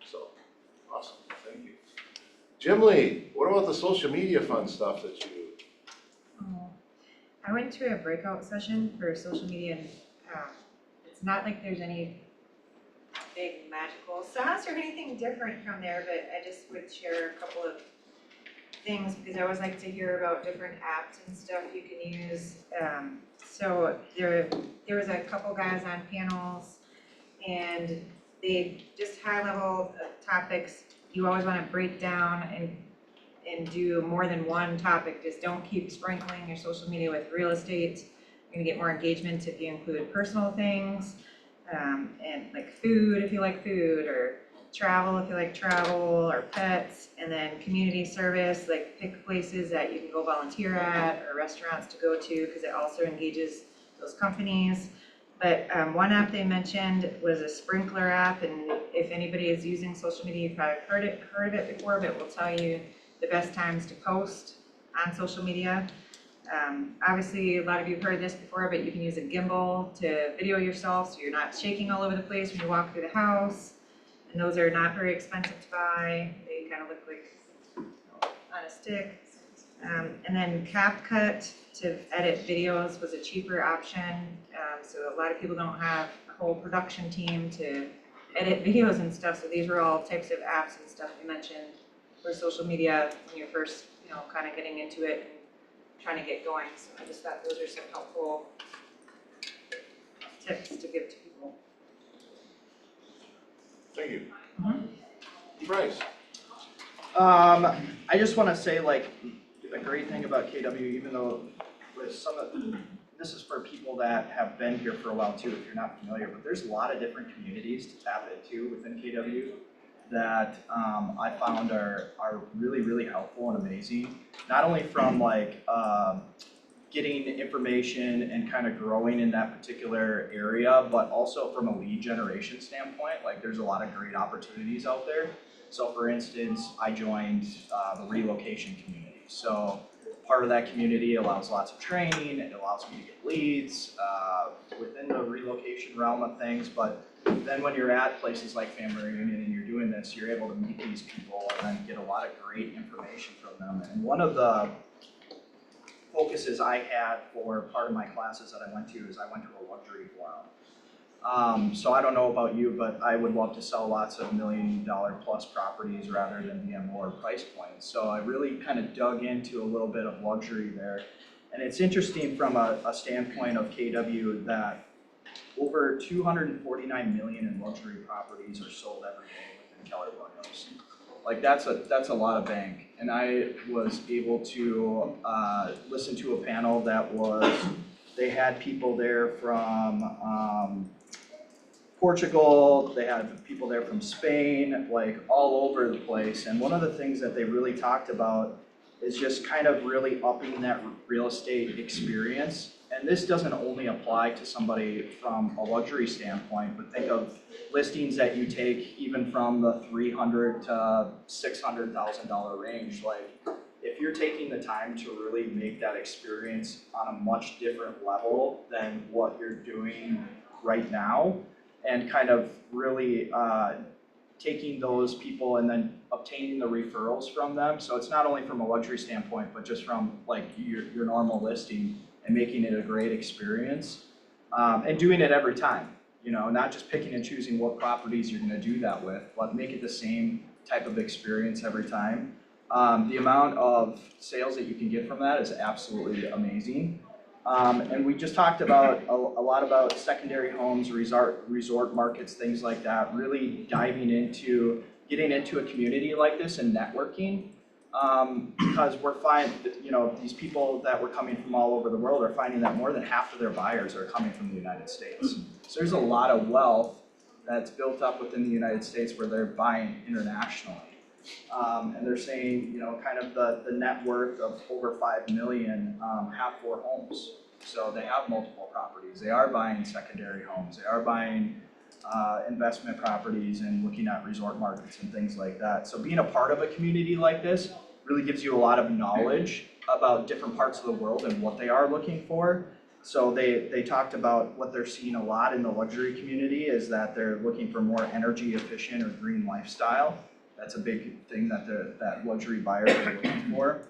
Speaker 3: So, awesome, thank you. Jim Lee, what about the social media fun stuff that you?
Speaker 8: I went to a breakout session for social media, and it's not like there's any big magical sauce or anything different from there, but I just would share a couple of things because I always like to hear about different apps and stuff you can use. So there was a couple guys on panels, and they just high level topics. You always want to break down and do more than one topic. Just don't keep sprinkling your social media with real estate. You're gonna get more engagement if you include personal things, and like food if you like food, or travel if you like travel, or pets, and then community service, like pick places that you can go volunteer at or restaurants to go to because it also engages those companies. But one app they mentioned was a sprinkler app, and if anybody is using social media, you've probably heard of it before, but it will tell you the best times to post on social media. Obviously, a lot of you have heard this before, but you can use a gimbal to video yourself so you're not shaking all over the place when you walk through the house. And those are not very expensive to buy. They kind of look like on a stick. And then CapCut to edit videos was a cheaper option. So a lot of people don't have a whole production team to edit videos and stuff. So these were all types of apps and stuff you mentioned for social media when you're first, kind of getting into it and trying to get going. So I just thought those are some helpful tips to give to people.
Speaker 1: Thank you. Bryce?
Speaker 9: I just wanna say, like, a great thing about KW, even though with some of, this is for people that have been here for a while too, if you're not familiar, but there's a lot of different communities to tap into within KW that I found are really, really helpful and amazing. Not only from like getting information and kind of growing in that particular area, but also from a lead generation standpoint. Like there's a lot of great opportunities out there. So for instance, I joined the relocation community. So part of that community allows lots of training, it allows me to get leads within the relocation realm of things, but then when you're at places like Family Reunion and you're doing this, you're able to meet these people and then get a lot of great information from them. And one of the focuses I had for part of my classes that I went to is I went to a luxury forum. So I don't know about you, but I would love to sell lots of $1 million plus properties rather than be on lower price points. So I really kind of dug into a little bit of luxury there. And it's interesting from a standpoint of KW that over 249 million in luxury properties are sold every day within Keller Williams. Like that's a lot of bank. And I was able to listen to a panel that they had people there from Portugal, they had people there from Spain, like all over the place. And one of the things that they really talked about is just kind of really upping that real estate experience. And this doesn't only apply to somebody from a luxury standpoint, but think of listings that you take even from the $300,000 to $600,000 range. Like if you're taking the time to really make that experience on a much different level than what you're doing right now, and kind of really taking those people and then obtaining the referrals from them. So it's not only from a luxury standpoint, but just from like your normal listing and making it a great experience and doing it every time. Not just picking and choosing what properties you're gonna do that with, but make it the same type of experience every time. The amount of sales that you can get from that is absolutely amazing. And we just talked about a lot about secondary homes, resort markets, things like that, really diving into getting into a community like this and networking. Because we're finding, these people that were coming from all over the world are finding that more than half of their buyers are coming from the United States. So there's a lot of wealth that's built up within the United States where they're buying internationally. And they're saying, kind of the net worth of over 5 million have 4 homes. So they have multiple properties. They are buying secondary homes. They are buying investment properties and looking at resort markets and things like that. So being a part of a community like this really gives you a lot of knowledge about different parts of the world and what they are looking for. So they talked about what they're seeing a lot in the luxury community is that they're looking for more energy efficient or green lifestyle. That's a big thing that luxury buyers are looking for.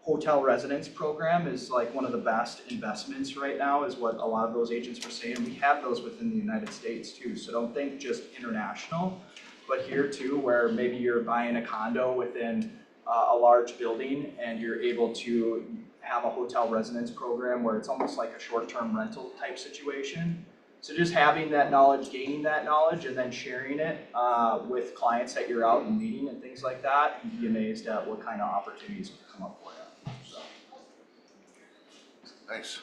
Speaker 9: Hotel residence program is like one of the best investments right now is what a lot of those agents were saying. We have those within the United States too. So don't think just international, but here too, where maybe you're buying a condo within a large building and you're able to have a hotel residence program where it's almost like a short-term rental type situation. So just having that knowledge, gaining that knowledge, and then sharing it with clients that you're out and meeting and things like that, you'd be amazed at what kind of opportunities will come up for you. So.
Speaker 1: Nice.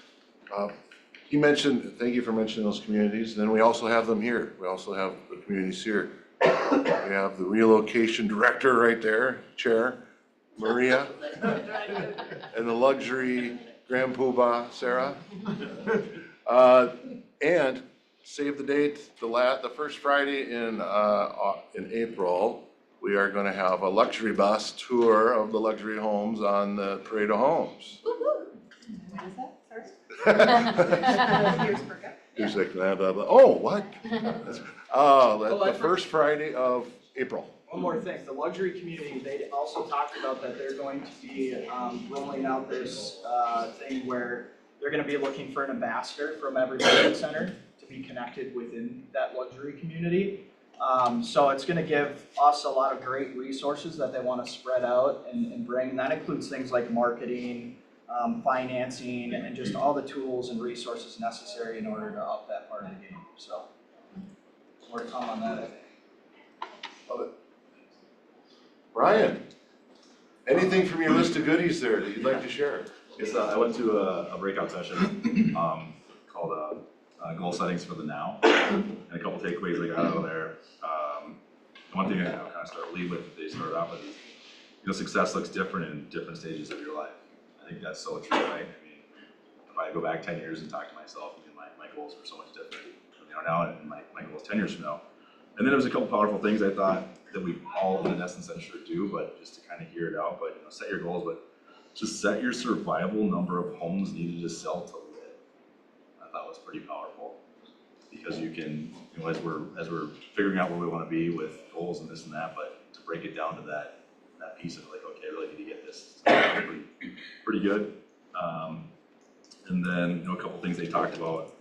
Speaker 1: Thank you for mentioning those communities. And then we also have them here. We also have the communities here. We have the relocation director right there, Chair, Maria, and the luxury Grand Poobah, Sarah. And save the date, the first Friday in April, we are going to have a luxury bus tour of the luxury homes on the Parade of Homes.
Speaker 2: When is that? Sorry?
Speaker 1: It's like, blah, blah, blah. Oh, what? The first Friday of April.
Speaker 9: One more thing, the luxury community, they also talked about that they're going to be rolling out this thing where they're gonna be looking for an ambassador from every business center to be connected within that luxury community. So it's gonna give us a lot of great resources that they wanna spread out and bring, and that includes things like marketing, financing, and just all the tools and resources necessary in order to up that part of the game, so. More to come on that, I think.
Speaker 1: Love it. Brian, anything from your list of goodies there that you'd like to share?
Speaker 10: Yes, I went to a breakout session called Goal Settings for the Now. And a couple takeaways I got out of there. The one thing I kind of start lead with, they started out with is, success looks different in different stages of your life. I think that's so true, right? I mean, if I go back 10 years and talk to myself, my goals were so much different than they are now, and my goals 10 years from now. And then there was a couple powerful things I thought that we all, in essence, I'm sure do, but just to kind of hear it out. But set your goals, but just set your survival number of homes needed to sell to live. I thought was pretty powerful, because you can, as we're figuring out where we want to be with goals and this and that, but to break it down to that piece of like, okay, I really need to get this pretty good. And then a couple things they talked about,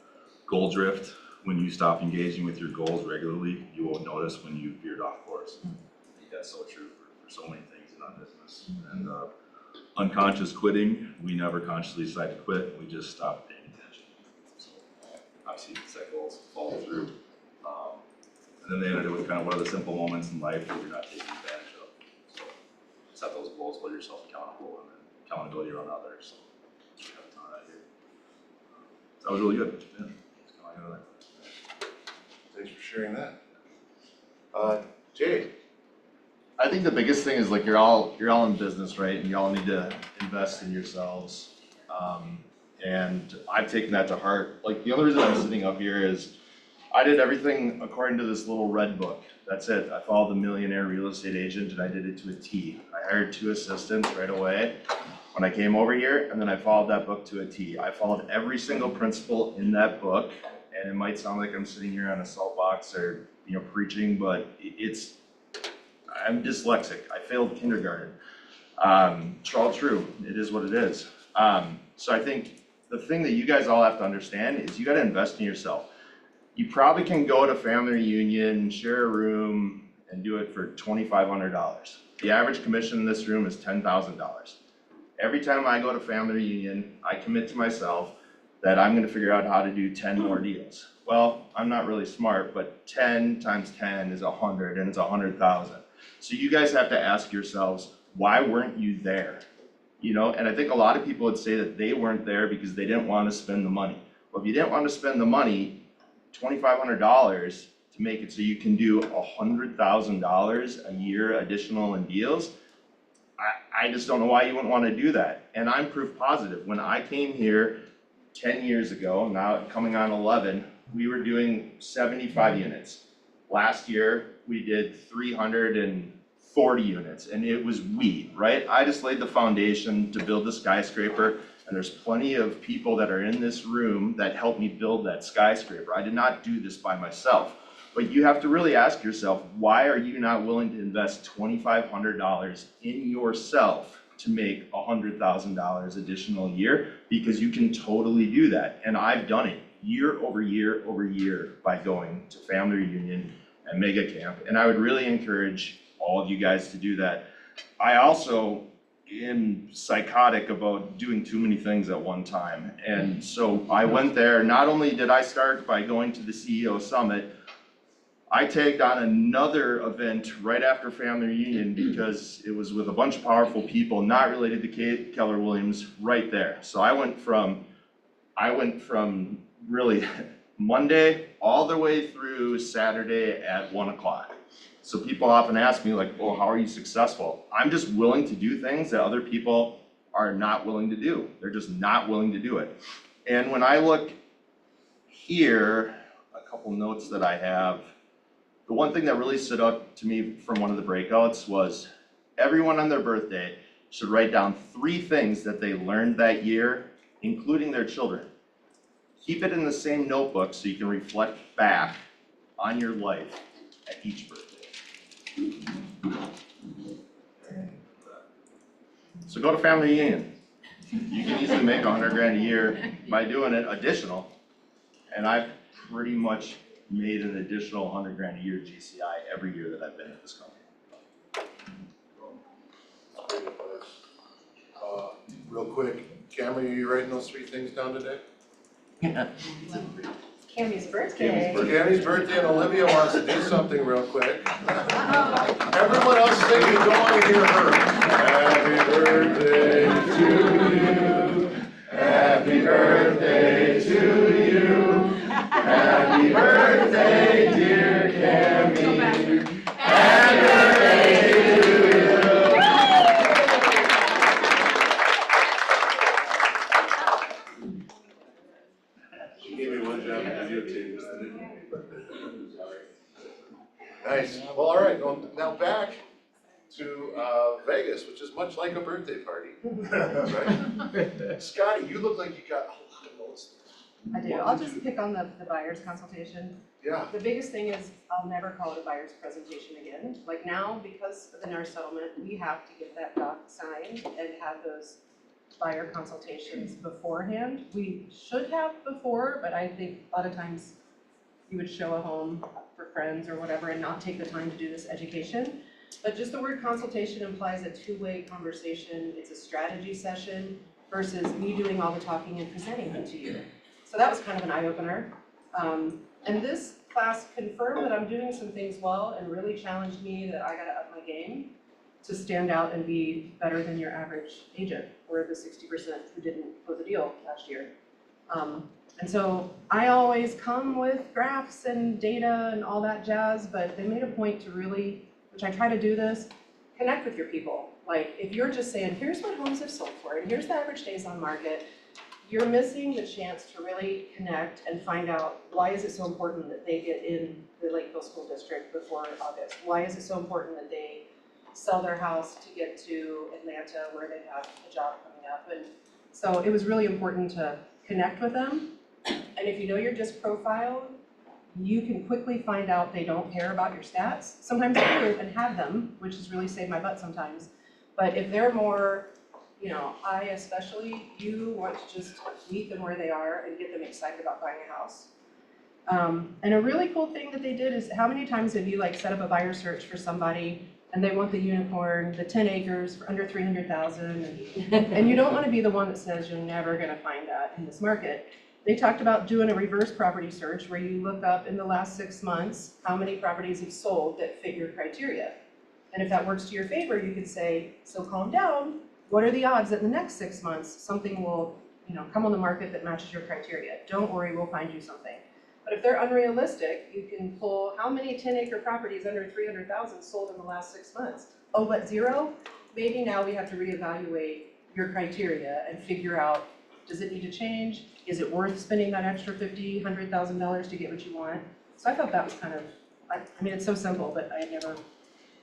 Speaker 10: goal drift. When you stop engaging with your goals regularly, you will notice when you veered off course. I think that's so true for so many things in our business. And unconscious quitting, we never consciously decide to quit, we just stop paying attention. So obviously you can set goals, follow through. And then they ended it with kind of what are the simple moments in life that you're not taking advantage of. So set those goals, hold yourself accountable, and then accountability around others. So we have a ton of that here. So that was really good. Yeah. It's kind of like that.
Speaker 1: Thanks for sharing that. Jay?
Speaker 5: I think the biggest thing is like you're all in business, right? And you all need to invest in yourselves. And I've taken that to heart. Like the only reason I'm sitting up here is I did everything according to this little red book. That's it. I followed the Millionaire Real Estate Agent and I did it to a T. I hired 2 assistants right away when I came over here, and then I followed that book to a T. I followed every single principle in that book, and it might sound like I'm sitting here on a soapbox or preaching, but I'm dyslexic. I failed kindergarten. It's all true. It is what it is. So I think the thing that you guys all have to understand is you got to invest in yourself. You probably can go to family reunion, share a room, and do it for $2,500. The average commission in this room is $10,000. Every time I go to family reunion, I commit to myself that I'm gonna figure out how to do 10 more deals. Well, I'm not really smart, but 10 times 10 is 100, and it's 100,000. So you guys have to ask yourselves, why weren't you there? And I think a lot of people would say that they weren't there because they didn't want to spend the money. Well, if you didn't want to spend the money, $2,500 to make it so you can do $100,000 a year additional in deals, I just don't know why you wouldn't want to do that. And I'm proof positive. When I came here 10 years ago, now coming on 11, we were doing 75 units. Last year, we did 340 units, and it was right? I just laid the foundation to build the skyscraper, and there's plenty of people that are in this room that helped me build that skyscraper. I did not do this by myself. But you have to really ask yourself, why are you not willing to invest $2,500 in yourself to make $100,000 additional a year? Because you can totally do that. And I've done it year over year over year by going to family reunion and mega camp. And I would really encourage all of you guys to do that. I also am psychotic about doing too many things at one time. And so I went there. Not only did I start by going to the CEO Summit, I tagged on another event right after family reunion because it was with a bunch of powerful people not related to Keller Williams right there. So I went from really Monday all the way through Saturday at 1 o'clock. So people often ask me like, well, how are you successful? I'm just willing to do things that other people are not willing to do. They're just not willing to do it. And when I look here, a couple notes that I have, the one thing that really stood out to me from one of the breakouts was everyone on their birthday should write down 3 things that they learned that year, including their children. Keep it in the same notebook so you can reflect back on your life at each birthday. So go to family reunion. You can easily make $100,000 a year by doing it additional. And I've pretty much made an additional $100,000 a year GCI every year that I've been at this company.
Speaker 1: Real quick, Cameron, are you writing those 3 things down today?
Speaker 2: Cammy's birthday.
Speaker 1: It's Cammy's birthday and Olivia wants to do something real quick. Everyone else singing, don't want to hear her. Happy birthday to you. Happy birthday to you. Happy birthday, dear Cammy. Happy birthday to you.
Speaker 3: She gave me one job to videotape this.
Speaker 1: Nice. Well, all right, now back to Vegas, which is much like a birthday party, right? Scotty, you look like you got a lot of notes.
Speaker 2: I do. I'll just pick on the buyer's consultation.
Speaker 1: Yeah.
Speaker 2: The biggest thing is I'll never call it a buyer's presentation again. Like now, because of the NAR settlement, we have to get that doc signed and have those buyer consultations beforehand. We should have before, but I think a lot of times you would show a home for friends or whatever and not take the time to do this education. But just the word consultation implies a two-way conversation. It's a strategy session versus me doing all the talking and presenting them to you. So that was kind of an eye-opener. And this class confirmed that I'm doing some things well and really challenged me that I gotta up my game to stand out and be better than your average agent or the 60% who didn't close a deal last year. And so I always come with graphs and data and all that jazz, but they made a point to really, which I try to do this, connect with your people. Like if you're just saying, here's what homes have sold for and here's the average days on market, you're missing the chance to really connect and find out why is it so important that they get in the Lakeville School District before August? Why is it so important that they sell their house to get to Atlanta where they have a job coming up? And so it was really important to connect with them. And if you know your DISC profile, you can quickly find out they don't care about your stats. Sometimes they do and have them, which has really saved my butt sometimes. But if they're more, you want to just meet them where they are and get them excited about buying a house. And a really cool thing that they did is how many times have you set up a buyer search for somebody and they want the unicorn, the 10 acres for under 300,000 and you don't want to be the one that says you're never going to find that in this market. They talked about doing a reverse property search where you look up in the last 6 months how many properties have sold that fit your criteria. And if that works to your favor, you could say, so calm down, what are the odds that in the next 6 months something will come on the market that matches your criteria? Don't worry, we'll find you something. But if they're unrealistic, you can pull how many 10-acre properties under 300,000 sold in the last 6 months? Oh, but 0? Maybe now we have to reevaluate your criteria and figure out, does it need to change? Is it worth spending that extra $50,000, $100,000 to get what you want? So I thought that was kind of, it's so simple, but I had never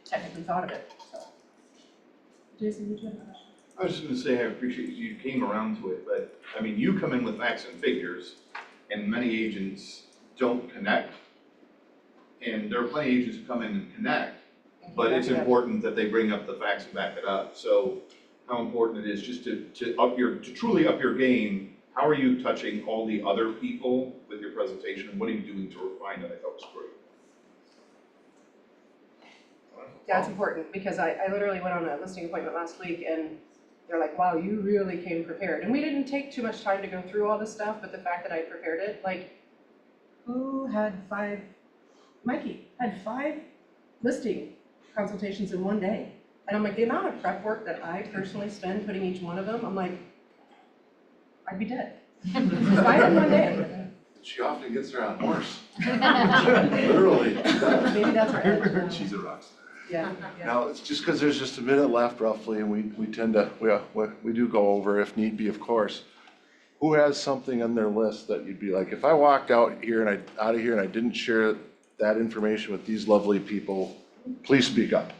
Speaker 2: technically thought of it, so. Jason, did you have a question?
Speaker 12: I was just gonna say, I appreciate you came around to it, but, you come in with facts and figures, and many agents don't connect. And there are plenty of agents who come in and connect, but it's important that they bring up the facts and back it up. So how important it is just to truly up your game. How are you touching all the other people with your presentation, and what are you doing to refine it? I thought was great.
Speaker 2: Yeah, it's important because I literally went on a listing appointment last week and they're like, wow, you really came prepared. And we didn't take too much time to go through all this stuff, but the fact that I prepared it, who had 5, Mikey had 5 listing consultations in one day. And I'm like, the amount of prep work that I personally spend putting each one of them, I'm like, I'd be dead. 5 in one day.
Speaker 1: She often gets there on horse. Literally.
Speaker 2: Maybe that's her edge.
Speaker 10: She's a rock star.
Speaker 2: Yeah.
Speaker 1: Now, it's just because there's just a minute left roughly, and we tend to, we do go over if need be, of course. Who has something on their list that you'd be like, if I walked out of here and I didn't share that information with these lovely people, please speak up.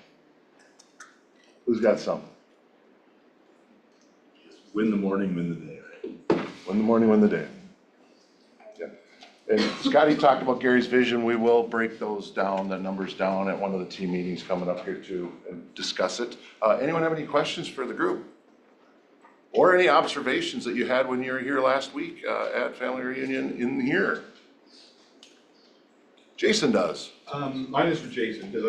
Speaker 1: Who's got something?
Speaker 10: Win the morning, win the day, right?
Speaker 1: Win the morning, win the day. And Scotty talked about Gary's vision. We will break those down, the numbers down at one of the team meetings coming up here too and discuss it. Anyone have any questions for the group? Or any observations that you had when you were here last week at Family Reunion in here? Jason does.
Speaker 12: Mine is for Jason, because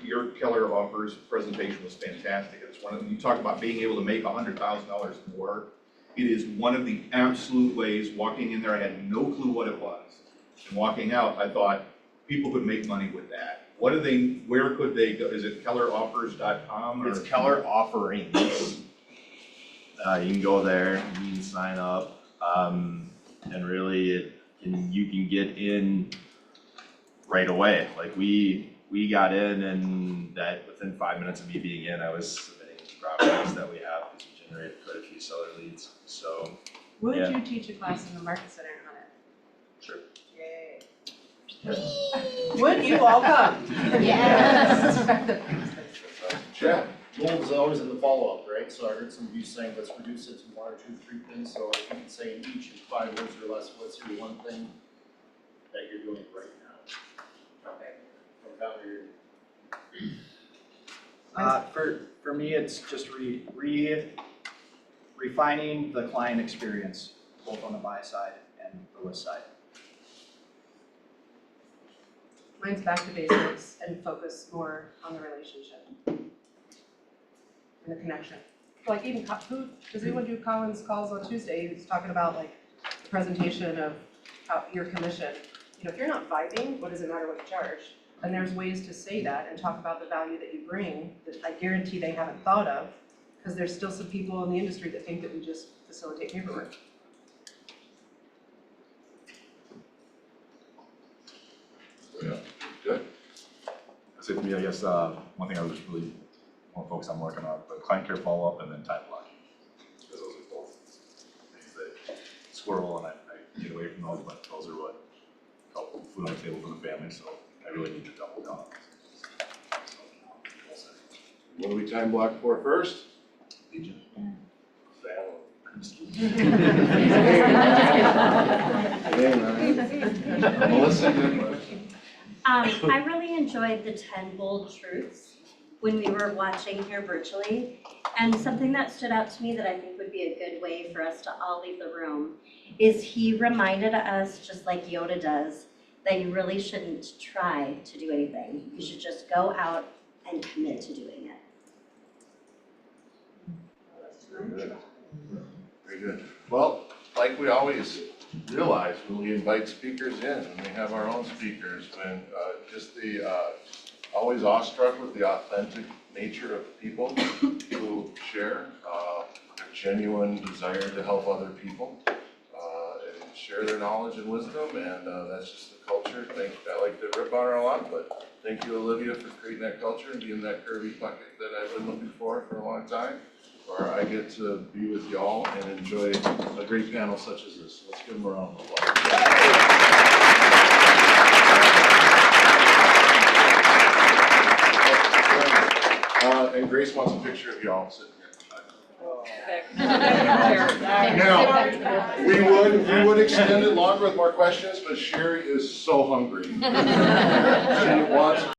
Speaker 12: your Keller offers presentation was fantastic. It's you talk about being able to make $100,000 more. It is one of the absolute ways. Walking in there, I had no clue what it was. And walking out, I thought people could make money with that. Where could they go? Is it kelleroffers.com or?
Speaker 5: It's Keller Offerings. You can go there, you can sign up, and really you can get in right away. Like we got in, and that within 5 minutes of me being in, I was submitting properties that we have, because we generated quite a few seller leads, so.
Speaker 2: Would
Speaker 5: Yeah.
Speaker 2: you teach a class in the market center on it?
Speaker 5: Sure.
Speaker 2: Yay. Would you all come?
Speaker 6: Yes.
Speaker 1: Chad?
Speaker 11: Goal is always in the follow-up, right? So I heard some of you saying, let's reduce it to 1 or 2, 3 things. So if you can say in each in 5 words or less, what's your one thing that you're doing right now? Okay. From Family Reunion.
Speaker 9: For me, it's just refining the client experience, both on the buy side and the list side.
Speaker 2: Mine's back to basics and focus more on the relationship and the connection. Like even, does anyone do Colin's calls on Tuesday? He was talking about like the presentation of how your commission. You know, if you're not vibing, what does it matter what you charge? And there's ways to say that and talk about the value that you bring that I guarantee they haven't thought of, because there's still some people in the industry that think that we just facilitate paperwork.
Speaker 1: Yeah, good.
Speaker 10: So for me, I guess, one thing I was really more focused on working on, but client care follow-up and then time blocking. Because those are both things that squirrel and I get away from those, but those are what help put food on the table for the family, so I really need to double down on this.
Speaker 1: What do we time block for first?
Speaker 10: Legion.
Speaker 1: Melissa, good question.
Speaker 13: I really enjoyed the 10 bold truths when we were watching here virtually. And something that stood out to me that I think would be a good way for us to all leave the room is he reminded us, just like Yoda does, that you really shouldn't try to do anything. You should just go out and commit to doing it.
Speaker 1: Very good. Very good. Well, like we always realize when we invite speakers in, and we have our own speakers, when always awestruck with the authentic nature of people who share their genuine desire to help other people and share their knowledge and wisdom, and that's just the culture. I like to rip on her a lot, but thank you, Olivia, for creating that culture and being that Kirby bucket that I've been looking for a long time, where I get to be with y'all and enjoy a great panel such as this. Let's give them a round of applause. And Grace wants a picture of y'all sitting here. Now, we would extend it longer with more questions, but Sherry is so hungry. She wants